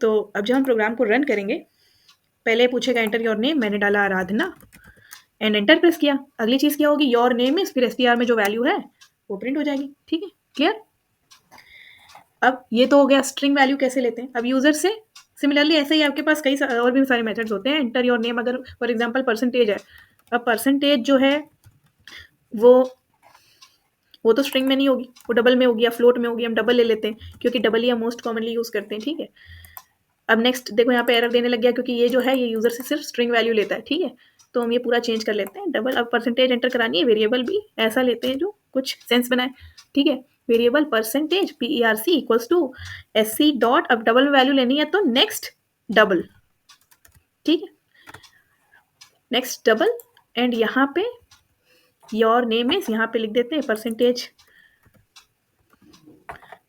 तो अब जब हम प्रोग्राम को रन करेंगे, पहले पूछेगा एंटर योर नेम, मैंने डाला आराधना एंड एंटर प्रेस किया। अगली चीज़ क्या होगी, योर नेम इज, फिर str में जो वैल्यू है वो प्रिंट हो जाएगी। ठीक है, क्लियर। अब ये तो हो गया स्ट्रिंग वैल्यू कैसे लेते हैं। अब यूज़र से सिमिलरली ऐसे ही आपके पास कई और भी सारे मेथड्स होते हैं। एंटर योर नेम, अगर फॉर एग्जांपल परसेंटेज है, अब परसेंटेज जो है वो तो स्ट्रिंग में नहीं होगी, वो डबल में होगी या फ्लोट में होगी। हम डबल ले लेते हैं क्योंकि डबल ही हम मोस्ट कॉमनली यूज़ करते हैं। ठीक है, अब नेक्स्ट देखो यहाँ पे एरर देने लग गया क्योंकि ये जो है ये यूज़र से सिर्फ स्ट्रिंग वैल्यू लेता है। ठीक है, तो हम ये पूरा चेंज कर लेते हैं डबल। अब परसेंटेज एंटर करानी है, वेरिएबल भी ऐसा लेते हैं जो कुछ सेंस बनाए। ठीक है, variable percentage PERC equals to SC dot, अब डबल में वैल्यू लेनी है तो नेक्स्ट डबल। ठीक है, नेक्स्ट डबल एंड यहाँ पे योर नेम इज, यहाँ पे लिख देते हैं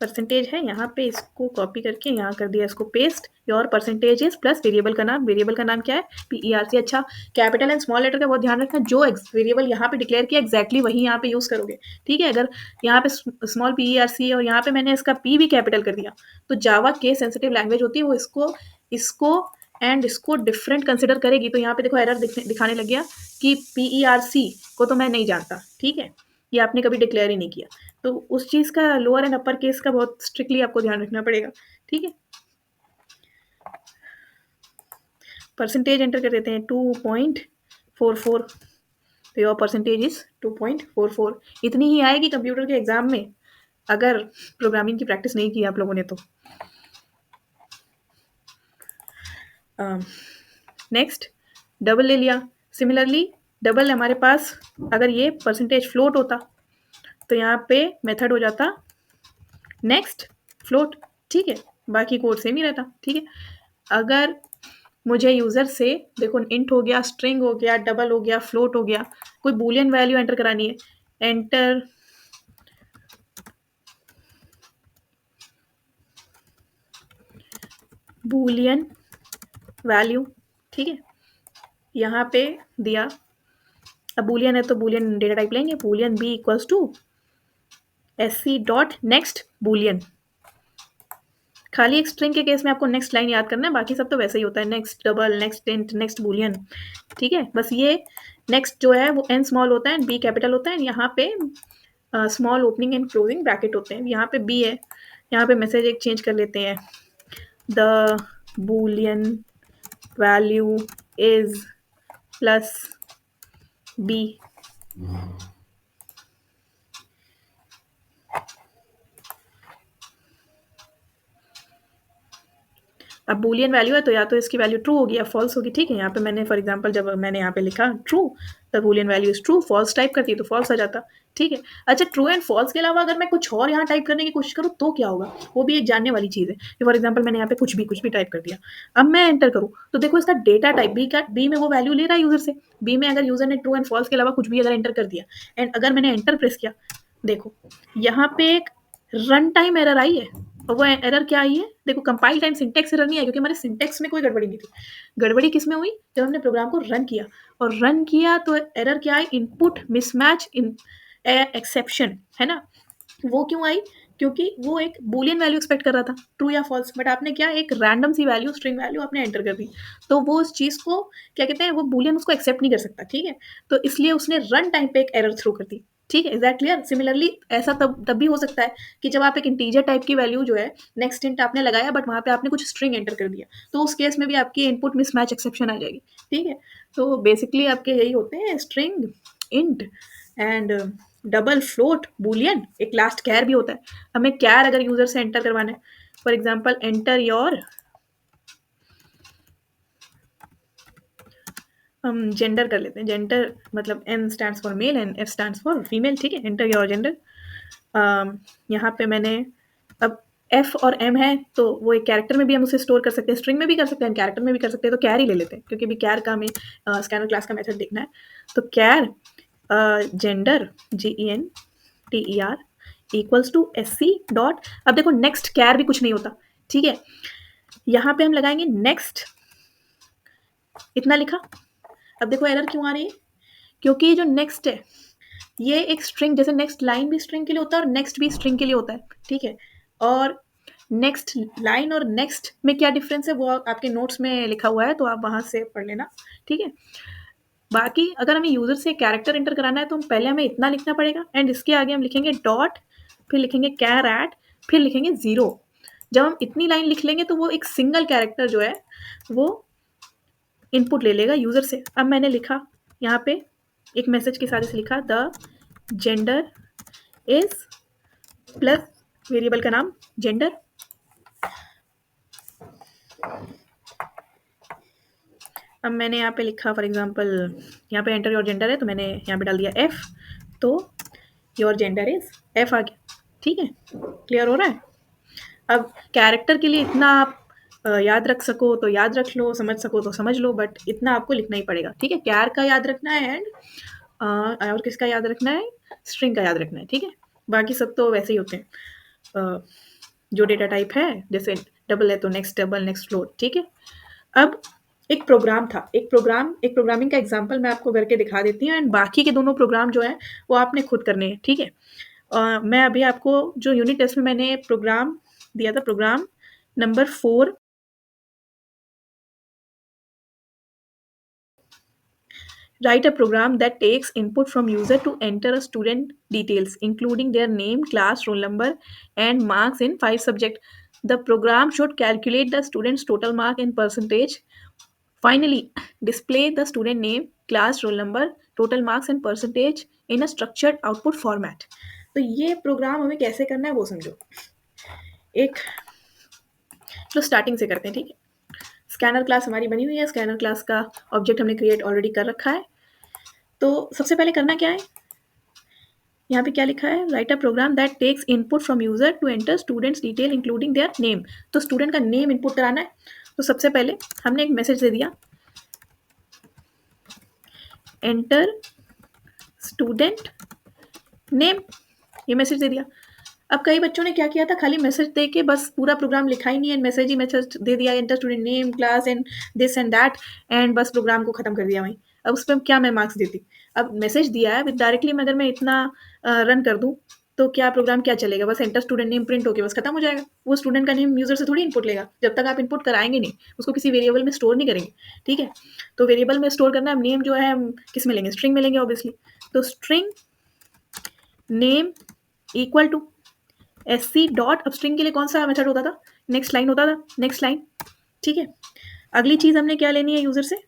परसेंटेज है, यहाँ पे इसको कॉपी करके यहाँ कर दिया, इसको paste. Your percentage is plus variable का नाम, वेरिएबल का नाम क्या है, PERC। अच्छा, कैपिटल एंड स्मॉल लेटर का बहुत ध्यान रखना, जो वेरिएबल यहाँ पे डिक्लेयर किया एग्जैक्टली वही यहाँ पे यूज़ करोगे। ठीक है, अगर यहाँ पे स्मॉल PERC और यहाँ पे मैंने इसका P भी कैपिटल कर दिया तो जावा केस सेंसिटिव लैंग्वेज होती है, वो इसको एंड इसको डिफरेंट कंसिडर करेगी। तो यहाँ पे देखो एरर दिखाने लग गया कि PERC को तो मैं नहीं जानता। ठीक है, ये आपने कभी डिक्लेयर ही नहीं किया, तो उस चीज़ का लोअर एंड अपर केस का बहुत स्ट्रिक्टली आपको ध्यान रखना पड़ेगा। ठीक है, परसेंटेज एंटर कर देते हैं 2.44, तो योर परसेंटेज इज 2.44। इतनी ही आएगी कंप्यूटर के एग्जाम में अगर प्रोग्रामिंग की प्रैक्टिस नहीं की आप लोगों ने तो। नेक्स्ट डबल ले लिया, सिमिलरली डबल हमारे पास, अगर ये परसेंटेज फ्लोट होता तो यहाँ पे मेथड हो जाता नेक्स्ट फ्लोट। ठीक है, बाकी कोड सेम ही रहता। ठीक है, अगर मुझे यूज़र से देखो इंट हो गया, स्ट्रिंग हो गया, डबल हो गया, फ्लोट हो गया, कोई बूलियन वैल्यू एंटर करानी है, एंटर बूलियन वैल्यू। ठीक है, यहाँ पे दिया, अब बूलियन है तो बूलियन डेटा टाइप लेंगे, Boolean B equals to SC dot next Boolean. खाली एक स्ट्रिंग के केस में आपको नेक्स्ट लाइन याद करना है, बाकी सब तो वैसे ही होता है, next double, next int, next Boolean. ठीक है, बस ये नेक्स्ट जो है वो N स्मॉल होता है, B कैपिटल होता है, यहाँ पे small opening and closing bracket होते हैं। यहाँ पे B है, यहाँ पे मैसेज एक चेंज कर लेते हैं, the Boolean value is plus B। अब बूलियन वैल्यू है तो या तो इसकी वैल्यू ट्रू होगी या फॉल्स होगी। ठीक है, यहाँ पे मैंने फॉर एग्जांपल जब मैंने यहाँ पे लिखा true the Boolean value is true, false type करती है तो फॉल्स आ जाता, ठीक है। अच्छा, ट्रू एंड फॉल्स के अलावा अगर मैं कुछ और यहाँ टाइप करने की कोशिश करूँ तो क्या होगा, वो भी एक जानने वाली चीज़ है। फॉर एग्जाम्पल मैंने यहाँ पे कुछ भी टाइप कर दिया, अब मैं एंटर करूँ तो देखो इसका डेटा टाइप बी का, बी में वो वैल्यू ले रहा है यूजर से, बी में अगर यूजर ने ट्रू एंड फॉल्स के अलावा कुछ भी अगर एंटर कर दिया एंड अगर मैंने एंटर प्रेस किया, देखो यहाँ पे एक रन टाइम एरर आई है। और वो एरर क्या आई है, देखो कंपाइल टाइम सिंटेक्स एरर नहीं आई, क्योंकि हमारे सिंटेक्स में कोई गड़बड़ी नहीं थी। गड़बड़ी किस में हुई, जब हमने प्रोग्राम को रन किया, और रन किया तो एरर क्या आई, इनपुट मिसमैच इन एक्सेप्शन, है ना। वो क्यों आई, क्योंकि वो एक बूलियन वैल्यू एक्सपेक्ट कर रहा था, ट्रू या फॉल्स, बट आपने क्या, एक रैंडम सी वैल्यू, स्ट्रिंग वैल्यू आपने एंटर कर दी, तो वो उस चीज़ को क्या कहते हैं, वो बूलियन उसको एक्सेप्ट नहीं कर सकता, ठीक है। तो इसलिए उसने रन टाइम पे एक एरर थ्रो कर दी, ठीक है। Is that clear. सिमिलरली ऐसा तब भी हो सकता है कि जब आप एक इंटीजर टाइप की वैल्यू जो है नेक्स्ट इंट आपने लगाया, बट वहाँ पे आपने कुछ स्ट्रिंग एंटर कर दिया, तो उस केस में भी आपकी इनपुट मिसमैच एक्सेप्शन आ जाएगी, ठीक है। तो बेसिकली आपके यही होते हैं, string, int and double, float, Boolean, एक लास्ट कैर भी होता है। हमें कैर अगर यूजर से एंटर करवाना है, फॉर एग्जाम्पल एंटर योर, हम जेंडर कर लेते हैं, जेंडर मतलब N stands for male and F stands for female, ठीक है। एंटर योर जेंडर, यहाँ पे मैंने, अब एफ और एम है तो वो एक कैरेक्टर में भी हम उसे स्टोर कर सकते हैं, स्ट्रिंग में भी कर सकते हैं, कैरेक्टर में भी कर सकते हैं, तो कैर ही ले लेते हैं क्योंकि भी कैर का हमें स्कैनर क्लास का मेथड देखना है। तो char gender, GENDER equals to SC dot, अब देखो नेक्स्ट कैर भी कुछ नहीं होता, ठीक है। यहाँ पे हम लगाएंगे नेक्स्ट, इतना लिखा। अब देखो एरर क्यों आ रही है, क्योंकि ये जो नेक्स्ट है ये एक स्ट्रिंग, जैसे नेक्स्ट लाइन भी स्ट्रिंग के लिए होता है और नेक्स्ट भी स्ट्रिंग के लिए होता है, ठीक है। और नेक्स्ट लाइन और नेक्स्ट में क्या डिफरेंस है वो आपके नोट्स में लिखा हुआ है, तो आप वहां से पढ़ लेना, ठीक है। बाकी अगर हमें यूजर से कैरेक्टर एंटर कराना है तो हम पहले हमें इतना लिखना पड़ेगा एंड इसके आगे हम लिखेंगे डॉट, फिर लिखेंगे कैर एट, फिर लिखेंगे जीरो। जब हम इतनी लाइन लिख लेंगे तो वो एक सिंगल कैरेक्टर जो है वो इनपुट ले लेगा यूजर से। अब मैंने लिखा यहाँ पे एक मैसेज के साथ इसे लिखा, the gender is, plus variable का नाम जेंडर, अब मैंने यहाँ पे लिखा फॉर एग्जांपल, यहाँ पे एंटर योर जेंडर है तो मैंने यहाँ पे डाल दिया एफ, तो योर जेंडर इज एफ आ गया, ठीक है। क्लियर हो रहा है। अब कैरेक्टर के लिए इतना आप याद रख सको तो याद रख लो, समझ सको तो समझ लो, बट इतना आपको लिखना ही पड़ेगा, ठीक है। कैर का याद रखना है एंड और किसका याद रखना है, स्ट्रिंग का याद रखना है, ठीक है। बाकी सब तो वैसे ही होते हैं, जो डेटा टाइप है, जैसे डबल है तो नेक्स्ट डबल, नेक्स्ट फ्लोट, ठीक है। अब एक प्रोग्राम था, एक प्रोग्रामिंग का एग्जांपल मैं आपको करके दिखा देती हूँ एंड बाकी के दोनों प्रोग्राम जो है वो आपने खुद करने हैं, ठीक है। मैं अभी आपको जो यूनिट टेस्ट में मैंने प्रोग्राम दिया था, programme number 4, write a program that takes input from user to enter a student details including their name, class, roll number and marks in 5 subject. The program should calculate the student's total mark in percentage. Finally, display the student name, class, roll number, total marks and percentage in a structured output format. तो ये programme हमें कैसे करना है वो समझो। एक तो स्टार्टिंग से करते हैं, ठीक है। स्कैनर क्लास हमारी बनी हुई है, स्कैनर क्लास का ऑब्जेक्ट हमने क्रिएट ऑलरेडी कर रखा है। तो सबसे पहले करना क्या है, यहाँ पे क्या लिखा है, write a program that takes input from user to enter students detail including their name. तो स्टूडेंट का नेम इनपुट कराना है, तो सबसे पहले हमने एक मैसेज दे दिया, एंटर स्टूडेंट नेम, ये मैसेज दे दिया। अब कई बच्चों ने क्या किया था, खाली मैसेज दे के बस पूरा प्रोग्राम लिखा ही नहीं है, मैसेज ही मैसेज दे दिया, enter student name, class and this and that, and बस प्रोग्राम को खत्म कर दिया वहीं। अब उस पर क्या मैं मार्क्स देती, अब मैसेज दिया है, डायरेक्टली अगर मैं इतना रन कर दूँ तो क्या प्रोग्राम क्या चलेगा, बस एंटर स्टूडेंट नेम प्रिंट होके बस खत्म हो जाएगा। वो स्टूडेंट का नेम यूजर से थोड़ी इनपुट लेगा, जब तक आप इनपुट कराएंगे नहीं, उसको किसी वेरिएबल में स्टोर नहीं करेंगे, ठीक है। तो वेरिएबल में स्टोर करना है, नेम जो है हम किस में लेंगे, स्ट्रिंग में लेंगे ऑब्वियसली। तो string name equal to SC dot, अब स्ट्रिंग के लिए कौन सा मेथड होता था, नेक्स्ट लाइन होता था, नेक्स्ट लाइन, ठीक है। अगली चीज हमने क्या लेनी है यूजर से,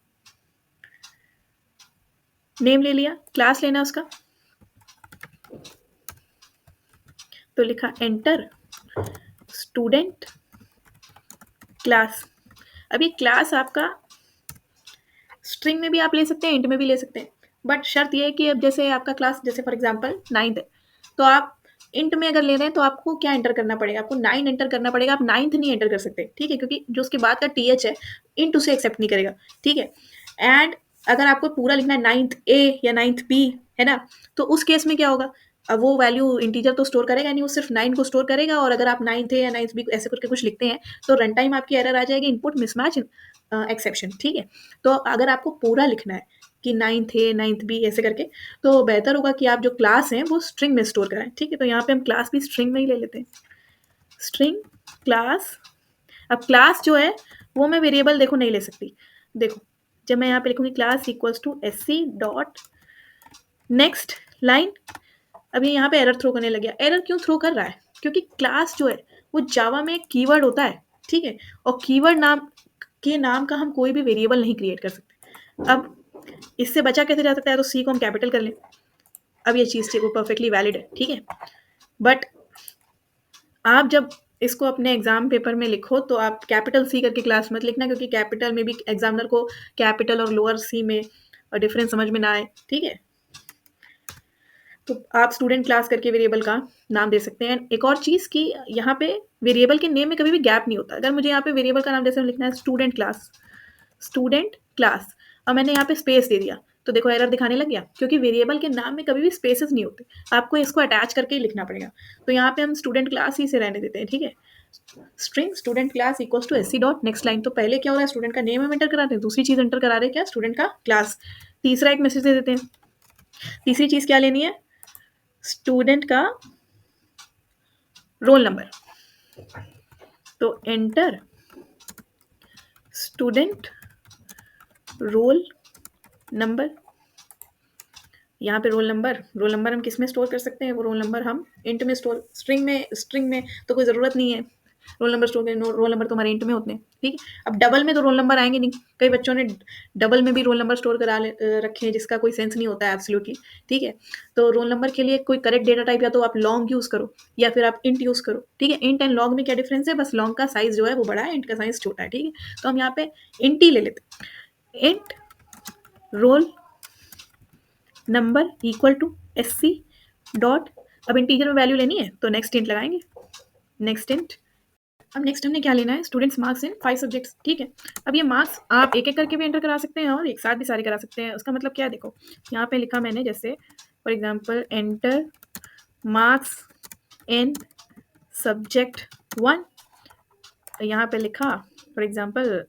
नेम ले लिया, क्लास लेना उसका, तो लिखा एंटर स्टूडेंट क्लास। अब ये क्लास आपका स्ट्रिंग में भी आप ले सकते हैं, इंट में भी ले सकते हैं। बट शर्त ये है कि अब जैसे आपका क्लास जैसे फॉर एग्जांपल 9th है, तो आप इंट में अगर ले रहे हैं तो आपको क्या एंटर करना पड़ेगा? आपको 9 एंटर करना पड़ेगा, आप 9th नहीं एंटर कर सकते, ठीक है? क्योंकि जो उसके बाद का टीएच है, इंट उसे एक्सेप्ट नहीं करेगा, ठीक है? एंड अगर आपको पूरा लिखना है 9th ए या 9th बी, है ना? तो उस केस में क्या होगा? अब वो वैल्यू इंटीजर तो स्टोर करेगा नहीं, वो सिर्फ 9 को स्टोर करेगा और अगर आप 9th ए या 9th बी ऐसे करके कुछ लिखते हैं, तो रन टाइम आपकी एरर आ जाएगी इनपुट मिसमैच एक्सेप्शन, ठीक है? तो अगर आपको पूरा लिखना है कि 9th ए, 9th बी ऐसे करके, तो बेहतर होगा कि आप जो क्लास हैं वो स्ट्रिंग में स्टोर कराएँ, ठीक है? तो यहाँ पे हम क्लास भी स्ट्रिंग में ही ले लेते हैं। स्ट्रिंग क्लास, अब क्लास जो है वो मैं वेरिएबल देखो नहीं ले सकती। देखो, जब मैं यहाँ पे लिखूँगी class equals to SC dot next line, अब ये यहाँ पे एरर थ्रो करने लग गया। एरर क्यों थ्रो कर रहा है? क्योंकि क्लास जो है वो जावा में एक कीवर्ड होता है, ठीक है? और कीवर्ड नाम का हम कोई भी वेरिएबल नहीं क्रिएट कर सकते। अब इससे बचा कैसे जा सकता है? तो सी को हम कैपिटल कर लें। अब ये चीज़ वो परफेक्टली वैलिड है, ठीक है? बट आप जब इसको अपने एग्जाम पेपर में लिखो तो आप कैपिटल सी करके क्लास मत लिखना, क्योंकि कैपिटल में भी एग्जामिनर को कैपिटल और लोअर सी में डिफरेंस समझ में ना आए, ठीक है? तो आप स्टूडेंट क्लास करके वेरिएबल का नाम दे सकते हैं। एक और चीज़ कि यहाँ पे वेरिएबल के नेम में कभी भी गैप नहीं होता। अगर मुझे यहाँ पे वेरिएबल का नाम जैसे लिखना है स्टूडेंट क्लास, और मैंने यहाँ पे स्पेस दे दिया, तो देखो एरर दिखाने लग गया, क्योंकि वेरिएबल के नाम में कभी भी स्पेसेस नहीं होते, आपको इसको अटैच करके ही लिखना पड़ेगा। तो यहाँ पे हम स्टूडेंट क्लास ही से रहने देते हैं, ठीक है? String student class equals to SC dot next line. तो पहले क्या हो रहा है, स्टूडेंट का नेम हम एंटर करा रहे हैं, दूसरी चीज़ एंटर करा रहे हैं क्या, स्टूडेंट का क्लास। तीसरा एक मैसेज दे देते हैं, तीसरी चीज़ क्या लेनी है, स्टूडेंट का रोल नंबर। तो एंटर स्टूडेंट रोल नंबर। यहाँ पे रोल नंबर हम किस में स्टोर कर सकते हैं? वो रोल नंबर हम इंट में स्टोर, स्ट्रिंग में तो कोई ज़रूरत नहीं है रोल नंबर स्टोर करने, रोल नंबर तो हमारे इंट में होते हैं, ठीक है? अब डबल में तो रोल नंबर आएंगे नहीं, कई बच्चों ने डबल में भी रोल नंबर स्टोर करा रखे हैं, जिसका कोई सेंस नहीं होता है एब्सोल्युटली, ठीक है? तो रोल नंबर के लिए कोई करेक्ट डेटा टाइप या तो आप लॉन्ग यूज़ करो या फिर आप इंट यूज़ करो, ठीक है? इंट एंड लॉन्ग में क्या डिफरेंस है? बस लॉन्ग का साइज जो है वो बड़ा है, इंट का साइज छोटा है, ठीक है? तो हम यहाँ पे इंट ही ले लेते हैं। Int roll number equal to SC dot, अब इंटीजर में वैल्यू लेनी है तो नेक्स्ट इंट लगाएंगे, नेक्स्ट इंट। अब नेक्स्ट हमने क्या लेना है, स्टूडेंट्स मार्क्स इन 5 सब्जेक्ट्स, ठीक है? अब ये मार्क्स आप एक एक करके भी एंटर करा सकते हैं और एक साथ भी सारे करा सकते हैं। उसका मतलब क्या है, देखो यहाँ पे लिखा मैंने, जैसे for example enter marks in subject 1, यहाँ पे लिखा फॉर एग्जांपल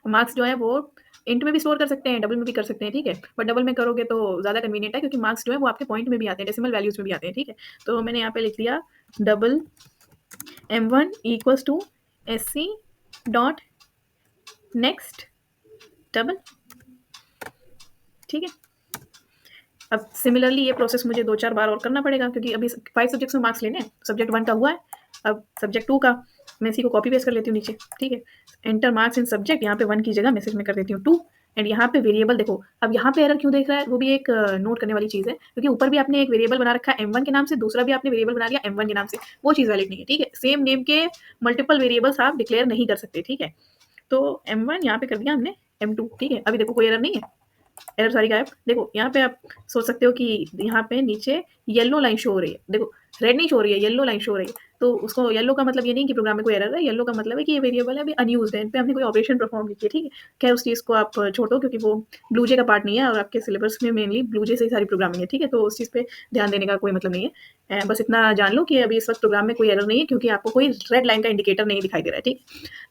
मार्क्स जो है वो इंट में भी स्टोर कर सकते हैं, डबल में भी कर सकते हैं, ठीक है? बट डबल में करोगे तो ज़्यादा कन्वीनियंट है, क्योंकि मार्क्स जो है वो आपके पॉइंट में भी आते हैं, डेसिमल वैल्यूज में भी आते हैं, ठीक है? तो मैंने यहाँ पे लिख दिया double m1 equals to SC dot next double, ठीक है? अब सिमिलरली ये प्रोसेस मुझे 2-4 बार और करना पड़ेगा, क्योंकि अभी 5 सब्जेक्ट्स में मार्क्स लेने हैं। सब्जेक्ट 1 का हुआ है, अब सब्जेक्ट 2 का मैं इसी को कॉपी पेस्ट कर लेती हूँ नीचे, ठीक है? एंटर मार्क्स इन सब्जेक्ट, यहाँ पे 1 की जगह मैसेज में कर देती हूँ 2, एंड यहाँ पे वेरिएबल देखो, अब यहाँ पे एरर क्यों देख रहा है, वो भी एक नोट करने वाली चीज़ है, क्योंकि ऊपर भी आपने एक वेरिएबल बना रखा है m1 के नाम से, दूसरा भी आपने वेरिएबल बना लिया m1 के नाम से, वो चीज़ वैलिड नहीं है, ठीक है? सेम नेम के मल्टीपल वेरिएबल्स आप डिक्लेयर नहीं कर सकते, ठीक है? तो m1 यहाँ पे कर दिया हमने m2, ठीक है? अभी देखो कोई एरर नहीं है, एरर सारी गायब। देखो यहाँ पे आप सोच सकते हो कि यहाँ पे नीचे येलो लाइन शो हो रही है, देखो रेड नहीं शो हो रही है, येलो लाइन शो हो रही है। तो उसको येलो का मतलब ये नहीं कि प्रोग्राम में कोई एरर है, येलो का मतलब है कि ये वेरिएबल है अभी अनयूज्ड है, इन पे हमने कोई ऑपरेशन परफॉर्म नहीं किया, ठीक है? खैर उस चीज़ को आप छोड़ो, क्योंकि वो ब्लूजे का पार्ट नहीं है और आपके सिलेबस में मेनली ब्लूजे से ही सारी प्रोग्रामिंग है, ठीक है? तो उस चीज़ पे ध्यान देने का कोई मतलब नहीं है। बस इतना जान लो कि अभी इस वक्त प्रोग्राम में कोई एरर नहीं है, क्योंकि आपको कोई रेड लाइन का इंडिकेटर नहीं दिखाई दे रहा है, ठीक?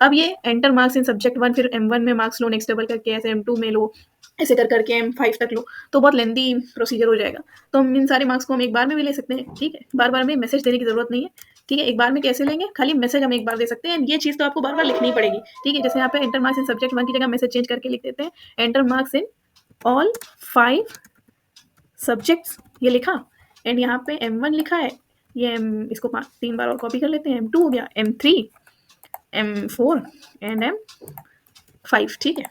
अब ये एंटर मार्क्स इन सब्जेक्ट 1, फिर m1 में मार्क्स लो, नेक्स्ट डबल करके ऐसे m2 में लो, ऐसे कर करके m5 तक लो, तो बहुत लेंदी प्रोसीजर हो जाएगा। तो हम इन सारे मार्क्स को हम एक बार में भी ले सकते हैं, ठीक है? बार-बार में मैसेज देने की ज़रूरत नहीं है, ठीक है? एक बार में कैसे लेंगे, खाली मैसेज हम एक बार दे सकते हैं, ये चीज़ तो आपको बार-बार लिखनी पड़ेगी, ठीक है? जैसे यहाँ पे एंटर मार्क्स इन सब्जेक्ट 1 की जगह मैसेज चेंज करके लिख देते हैं, enter marks in all 5 subjects, ये लिखा, एंड यहाँ पे m1 लिखा है, ये इसको 3 बार और कॉपी कर लेते हैं, m2 हो गया, m3, m4 एंड m5, ठीक है?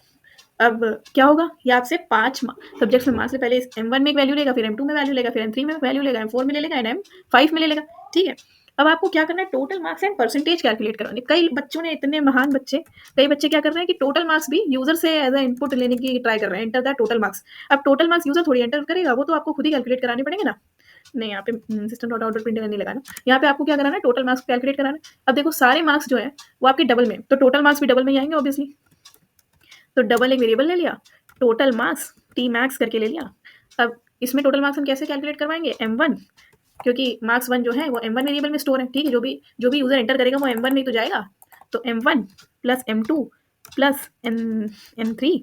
अब क्या होगा, ये आपसे 5 सब्जेक्ट्स में मार्क्स से पहले m1 में एक वैल्यू लेगा, फिर m2 में वैल्यू लेगा, फिर m3 में वैल्यू लेगा, m4 में ले लेगा एंड m5 में ले लेगा, ठीक है? अब आपको क्या करना है, total marks and percentage calculate करवाने। कई बच्चों ने, इतने महान बच्चे, कई बच्चे क्या कर रहे हैं कि टोटल मार्क्स भी यूजर से एज अ इनपुट लेने की ट्राई कर रहे हैं, एंटर द टोटल मार्क्स। अब टोटल मार्क्स यूजर थोड़ी एंटर करेगा, वो तो आपको खुद ही कैलकुलेट कराने पड़ेंगे ना। नहीं, यहाँ पे सिस्टम डॉट आउटपुट प्रिंटर नहीं लगाना, यहाँ पे आपको क्या कराना है, टोटल मार्क्स कैलकुलेट कराना है। अब देखो सारे मार्क्स जो है वो आपके डबल में, तो टोटल मार्क्स भी डबल में ही आएंगे ऑब्वियसली। तो डबल एक वेरिएबल ले लिया, टोटल मार्क्स टी मैक्स करके ले लिया। अब इसमें टोटल मार्क्स हम कैसे कैलकुलेट करवाएंगे, M1, क्योंकि मार्क्स 1 जो है वो M1 वेरिएबल में स्टोर है, ठीक है। जो भी यूजर एंटर करेगा वो M1 में ही तो जाएगा। तो M1 plus M2 plus M3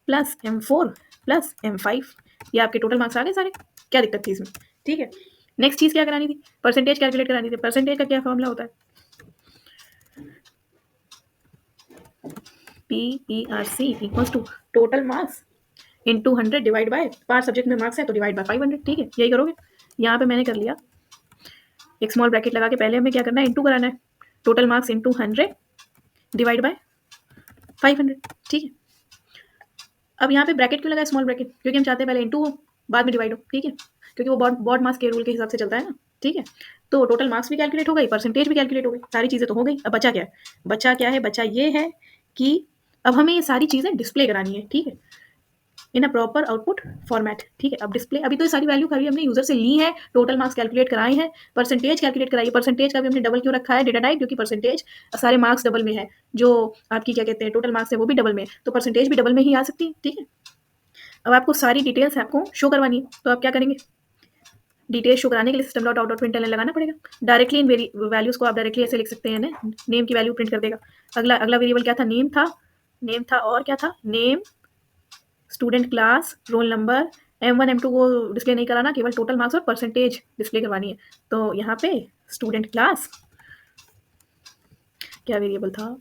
plus M4 plus M5, ये आपके टोटल मार्क्स आ गए सारे। क्या दिक्कत थी इसमें, ठीक है। नेक्स्ट चीज क्या करानी थी, परसेंटेज कैलकुलेट करानी थी। परसेंटेज का क्या फॉर्मूला होता है, PERC equals to total marks into 100 divide by 5 subject में मार्क्स है तो डिवाइड बाय 500, ठीक है। यही करोगे। यहाँ पे मैंने कर लिया, एक स्मॉल ब्रैकेट लगा के पहले हमें क्या करना है, इंटू कराना है, total marks into 100 divide bye 500, ठीक है। अब यहाँ पे ब्रैकेट क्यों लगाया, स्मॉल ब्रैकेट, क्योंकि हम चाहते हैं पहले इंटू हो बाद में डिवाइड हो, ठीक है, क्योंकि वो बॉड मार्क्स के रूल के हिसाब से चलता है ना, ठीक है। तो टोटल मार्क्स भी कैलकुलेट हो गई, परसेंटेज भी कैलकुलेट हो गई, सारी चीज़ें तो हो गई। अब बचा क्या है, बचा ये है कि अब हमें ये सारी चीज़ें डिस्प्ले करानी है, ठीक है, इन अ प्रॉपर आउटपुट फॉर्मेट, ठीक है। अब डिस्प्ले, अभी तो ये सारी वैल्यू खाली हमने यूजर से ली है, टोटल मार्क्स कैलकुलेट कराए हैं, परसेंटेज कैलकुलेट कराई है। परसेंटेज का भी हमने डबल क्यों रखा है डेटा टाइप, क्योंकि परसेंटेज सारे मार्क्स डबल में है, जो आपकी क्या कहते हैं टोटल मार्क्स है वो भी डबल में, तो परसेंटेज भी डबल में ही आ सकती है, ठीक है। अब आपको सारी डिटेल्स आपको शो करवानी है, तो आप क्या करेंगे, डिटेल शो कराने के लिए system dot out dot print लगाना पड़ेगा। डायरेक्टली इन वैल्यूज को आप डायरेक्टली ऐसे लिख सकते हैं ना, नेम की वैल्यू प्रिंट कर देगा। अगला वेरिएबल क्या था, नेम था और क्या था, name, student class, roll number. M1 M2 को डिस्प्ले नहीं कराना, केवल टोटल मार्क्स और परसेंटेज डिस्प्ले करवानी है। तो यहाँ पे स्टूडेंट क्लास, क्या वेरिएबल था,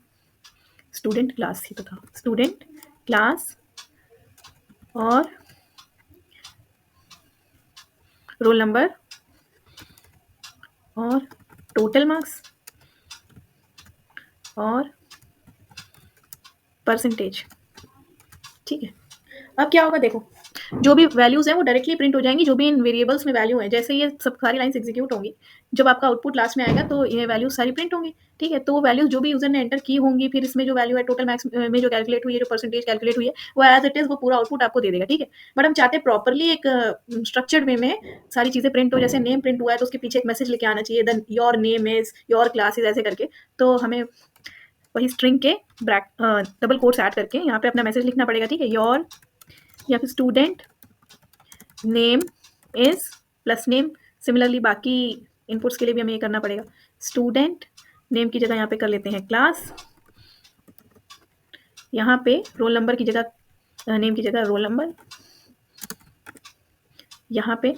स्टूडेंट क्लास ही तो था, स्टूडेंट क्लास और रोल नंबर और टोटल मार्क्स और परसेंटेज, ठीक है। अब क्या होगा, देखो जो भी वैल्यूज हैं वो डायरेक्टली प्रिंट हो जाएंगी, जो भी इन वेरिएबल्स में वैल्यू है, जैसे ये सब सारी लाइंस एग्जीक्यूट होंगी, जब आपका आउटपुट लास्ट में आएगा तो ये वैल्यूज सारी प्रिंट होंगी, ठीक है। तो वो वैल्यूज जो भी यूजर ने एंटर की होंगी, फिर इसमें जो वैल्यू है टोटल मैक्स में जो कैलकुलेट हुई है, जो परसेंटेज कैलकुलेट हुई है, वो एज इट इज वो पूरा आउटपुट आपको दे देगा, ठीक है। बट हम चाहते हैं प्रॉपरली एक स्ट्रक्चर्ड वे में सारी चीजें प्रिंट हो, जैसे नेम प्रिंट हुआ है तो उसके पीछे एक मैसेज लेके आना चाहिए, then your name is, your classes, ऐसे करके। तो हमें वही स्ट्रिंग के डबल कोट्स ऐड करके यहाँ पे अपना मैसेज लिखना पड़ेगा, ठीक है, योर या फिर student name is plus name. Similarly बाकी इनपुट्स के लिए भी हमें ये करना पड़ेगा, स्टूडेंट नेम की जगह यहाँ पे कर लेते हैं क्लास, यहाँ पे रोल नंबर की जगह नेम की जगह रोल नंबर, यहाँ पे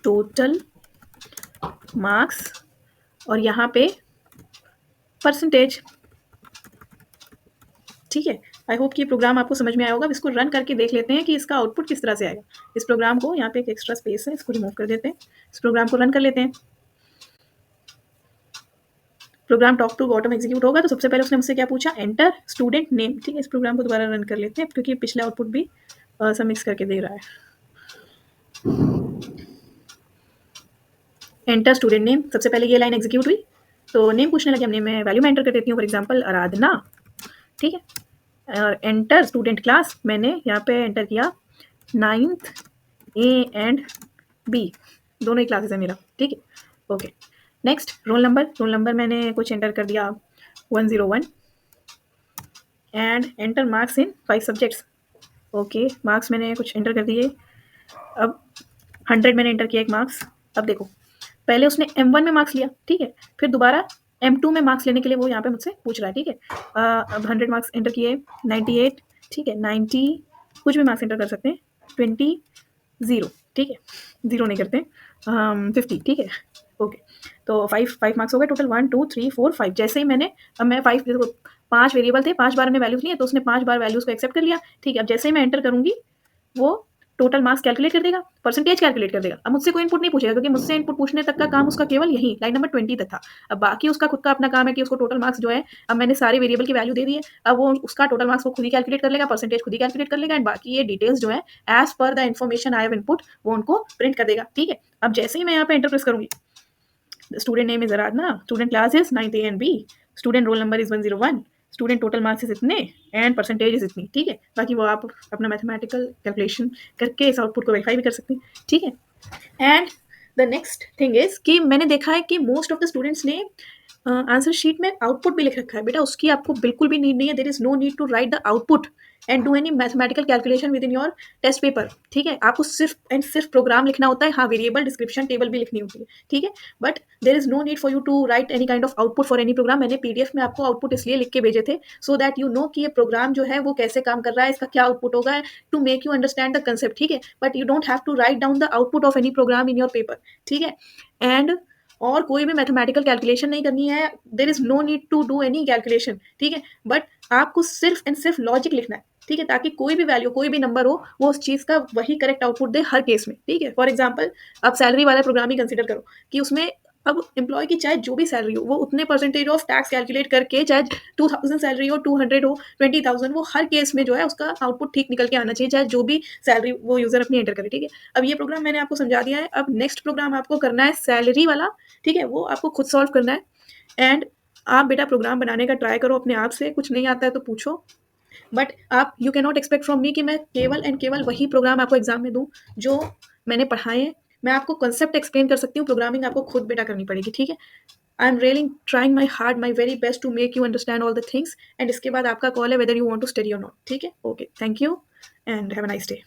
टोटल मार्क्स और यहाँ पे परसेंटेज, ठीक है। आई होप कि ये प्रोग्राम आपको समझ में आया होगा। अब इसको रन करके देख लेते हैं कि इसका आउटपुट किस तरह से आएगा। इस प्रोग्राम को, यहाँ पे एक एक्स्ट्रा स्पेस है, इसको रिमूव कर देते हैं, इस प्रोग्राम को रन कर लेते हैं। Program top to bottom execute होगा, तो सबसे पहले उसने मुझसे क्या पूछा, एंटर स्टूडेंट नेम, ठीक है। इस प्रोग्राम को दोबारा रन कर लेते हैं क्योंकि पिछला आउटपुट भी सब मिक्स करके दे रहा है। एंटर स्टूडेंट नेम, सबसे पहले ये लाइन एग्जीक्यूट हुई तो नेम पूछने लगे, हमने मैं वैल्यू में एंटर कर देती हूँ, फॉर एग्जाम्पल आराधना, ठीक है। और एंटर स्टूडेंट क्लास, मैंने यहाँ पे एंटर किया 9th A एंड B, दोनों ही क्लासेस है मेरा, ठीक है, ओके। नेक्स्ट रोल नंबर मैंने कुछ एंटर कर दिया 101 and enter marks in 5 subjects, okay. Marks मैंने कुछ एंटर कर दिए, अब 100 मैंने एंटर किया एक मार्क्स। अब देखो पहले उसने M1 में मार्क्स लिया, ठीक है, फिर दोबारा M2 में मार्क्स लेने के लिए वो यहाँ पे मुझसे पूछ रहा है, ठीक है। अब 100 मार्क्स एंटर किए, 98, ठीक है, 90, कुछ भी मार्क्स एंटर कर सकते हैं, 20, 0, ठीक है, 0 नहीं करते, 50, ठीक है, ओके। तो 5 मार्क्स हो गए टोटल, 1 2 3 4 5। जैसे ही मैंने, अब मैं 5 वेरिएबल थे, 5 बार हमने वैल्यूज लिए तो उसने 5 बार वैल्यूज को एक्सेप्ट कर लिया, ठीक है। अब जैसे ही मैं एंटर करूंगी वो टोटल मार्क्स कैलकुलेट कर देगा, परसेंटेज कैलकुलेट कर देगा। अब मुझसे कोई इनपुट नहीं पूछेगा क्योंकि मुझसे इनपुट पूछने तक का काम उसका केवल यही लाइन नंबर 20 तक था। अब बाकी उसका खुद का अपना काम है कि उसको टोटल मार्क्स जो है, अब मैंने सारे वेरिएबल की वैल्यू दे दी है, अब वो उसका टोटल मार्क्स वो खुद ही कैलकुलेट कर लेगा, परसेंटेज खुद ही कैलकुलेट कर लेगा एंड बाकी ये डिटेल्स जो है as per the information I have input वो उनको प्रिंट कर देगा। ठीक है, अब जैसे ही मैं यहाँ पे एंटर प्रेस करूंगी, student name is Aradhana, student class is 9th A and B, student roll number is 101, student total marks is इतने एंड परसेंटेज इज इतनी। ठीक है, बाकी वो आप अपना मैथमेटिकल कैलकुलेशन करके इस आउटपुट को वेरीफाई भी कर सकते हैं। ठीक है, and the next thing is कि मैंने देखा है कि मोस्ट ऑफ द स्टूडेंट्स ने आंसर शीट में आउटपुट भी लिख रखा है। बेटा उसकी आपको बिल्कुल भी नीड नहीं है, there is no need to write the output and do any mathematical calculation within your test paper. ठीक है, आपको सिर्फ एंड सिर्फ प्रोग्राम लिखना होता है। हाँ, वेरिएबल डिस्क्रिप्शन टेबल भी लिखनी होती है। ठीक है, but there is no need for you to write any kind of output for any program. मैंने पीडीएफ में आपको आउटपुट इसलिए लिख के भेजे थे सो दैट यू नो कि ये प्रोग्राम जो है वो कैसे काम कर रहा है, इसका क्या आउटपुट होगा, to make you understand the concept. ठीक है, but you don't have to write down the output of any program in your paper. ठीक है, एंड और कोई भी मैथमेटिकल कैलकुलेशन नहीं करनी है, there is no need to do any calculation. ठीक है, बट आपको सिर्फ एंड सिर्फ लॉजिक लिखना है। ठीक है, ताकि कोई भी वैल्यू कोई भी नंबर हो वो उस चीज का वही करेक्ट आउटपुट दे हर केस में। ठीक है, फॉर एग्जाम्पल आप सैलरी वाला प्रोग्राम ही कंसिडर करो कि उसमें अब एम्प्लॉय की चाहे जो भी सैलरी हो वो उतने परसेंटेज ऑफ टैक्स कैलकुलेट करके, चाहे 2000 सैलरी हो, 200 हो, 20,000, वो हर केस में जो है उसका आउटपुट ठीक निकल के आना चाहिए, चाहे जो भी सैलरी वो यूजर अपनी एंटर करे। ठीक है, अब ये प्रोग्राम मैंने आपको समझा दिया है। अब नेक्स्ट प्रोग्राम आपको करना है सैलरी वाला। ठीक है, वो आपको खुद सॉल्व करना है एंड आप बेटा प्रोग्राम बनाने का ट्राई करो अपने आप से, कुछ नहीं आता है तो पूछो, बट आप you can not expect from me कि मैं केवल एंड केवल वही प्रोग्राम आपको एग्जाम में दूं जो मैंने पढ़ाए हैं। मैं आपको कंसेप्ट एक्सप्लेन कर सकती हूँ, प्रोग्रामिंग आपको खुद बेटा करनी पड़ेगी। ठीक है, I am really trying my hard my very best to make you understand all the things and इसके बाद आपका कॉल है whether you want to study और नॉट। ठीक है, okay, thank you and have a nice day.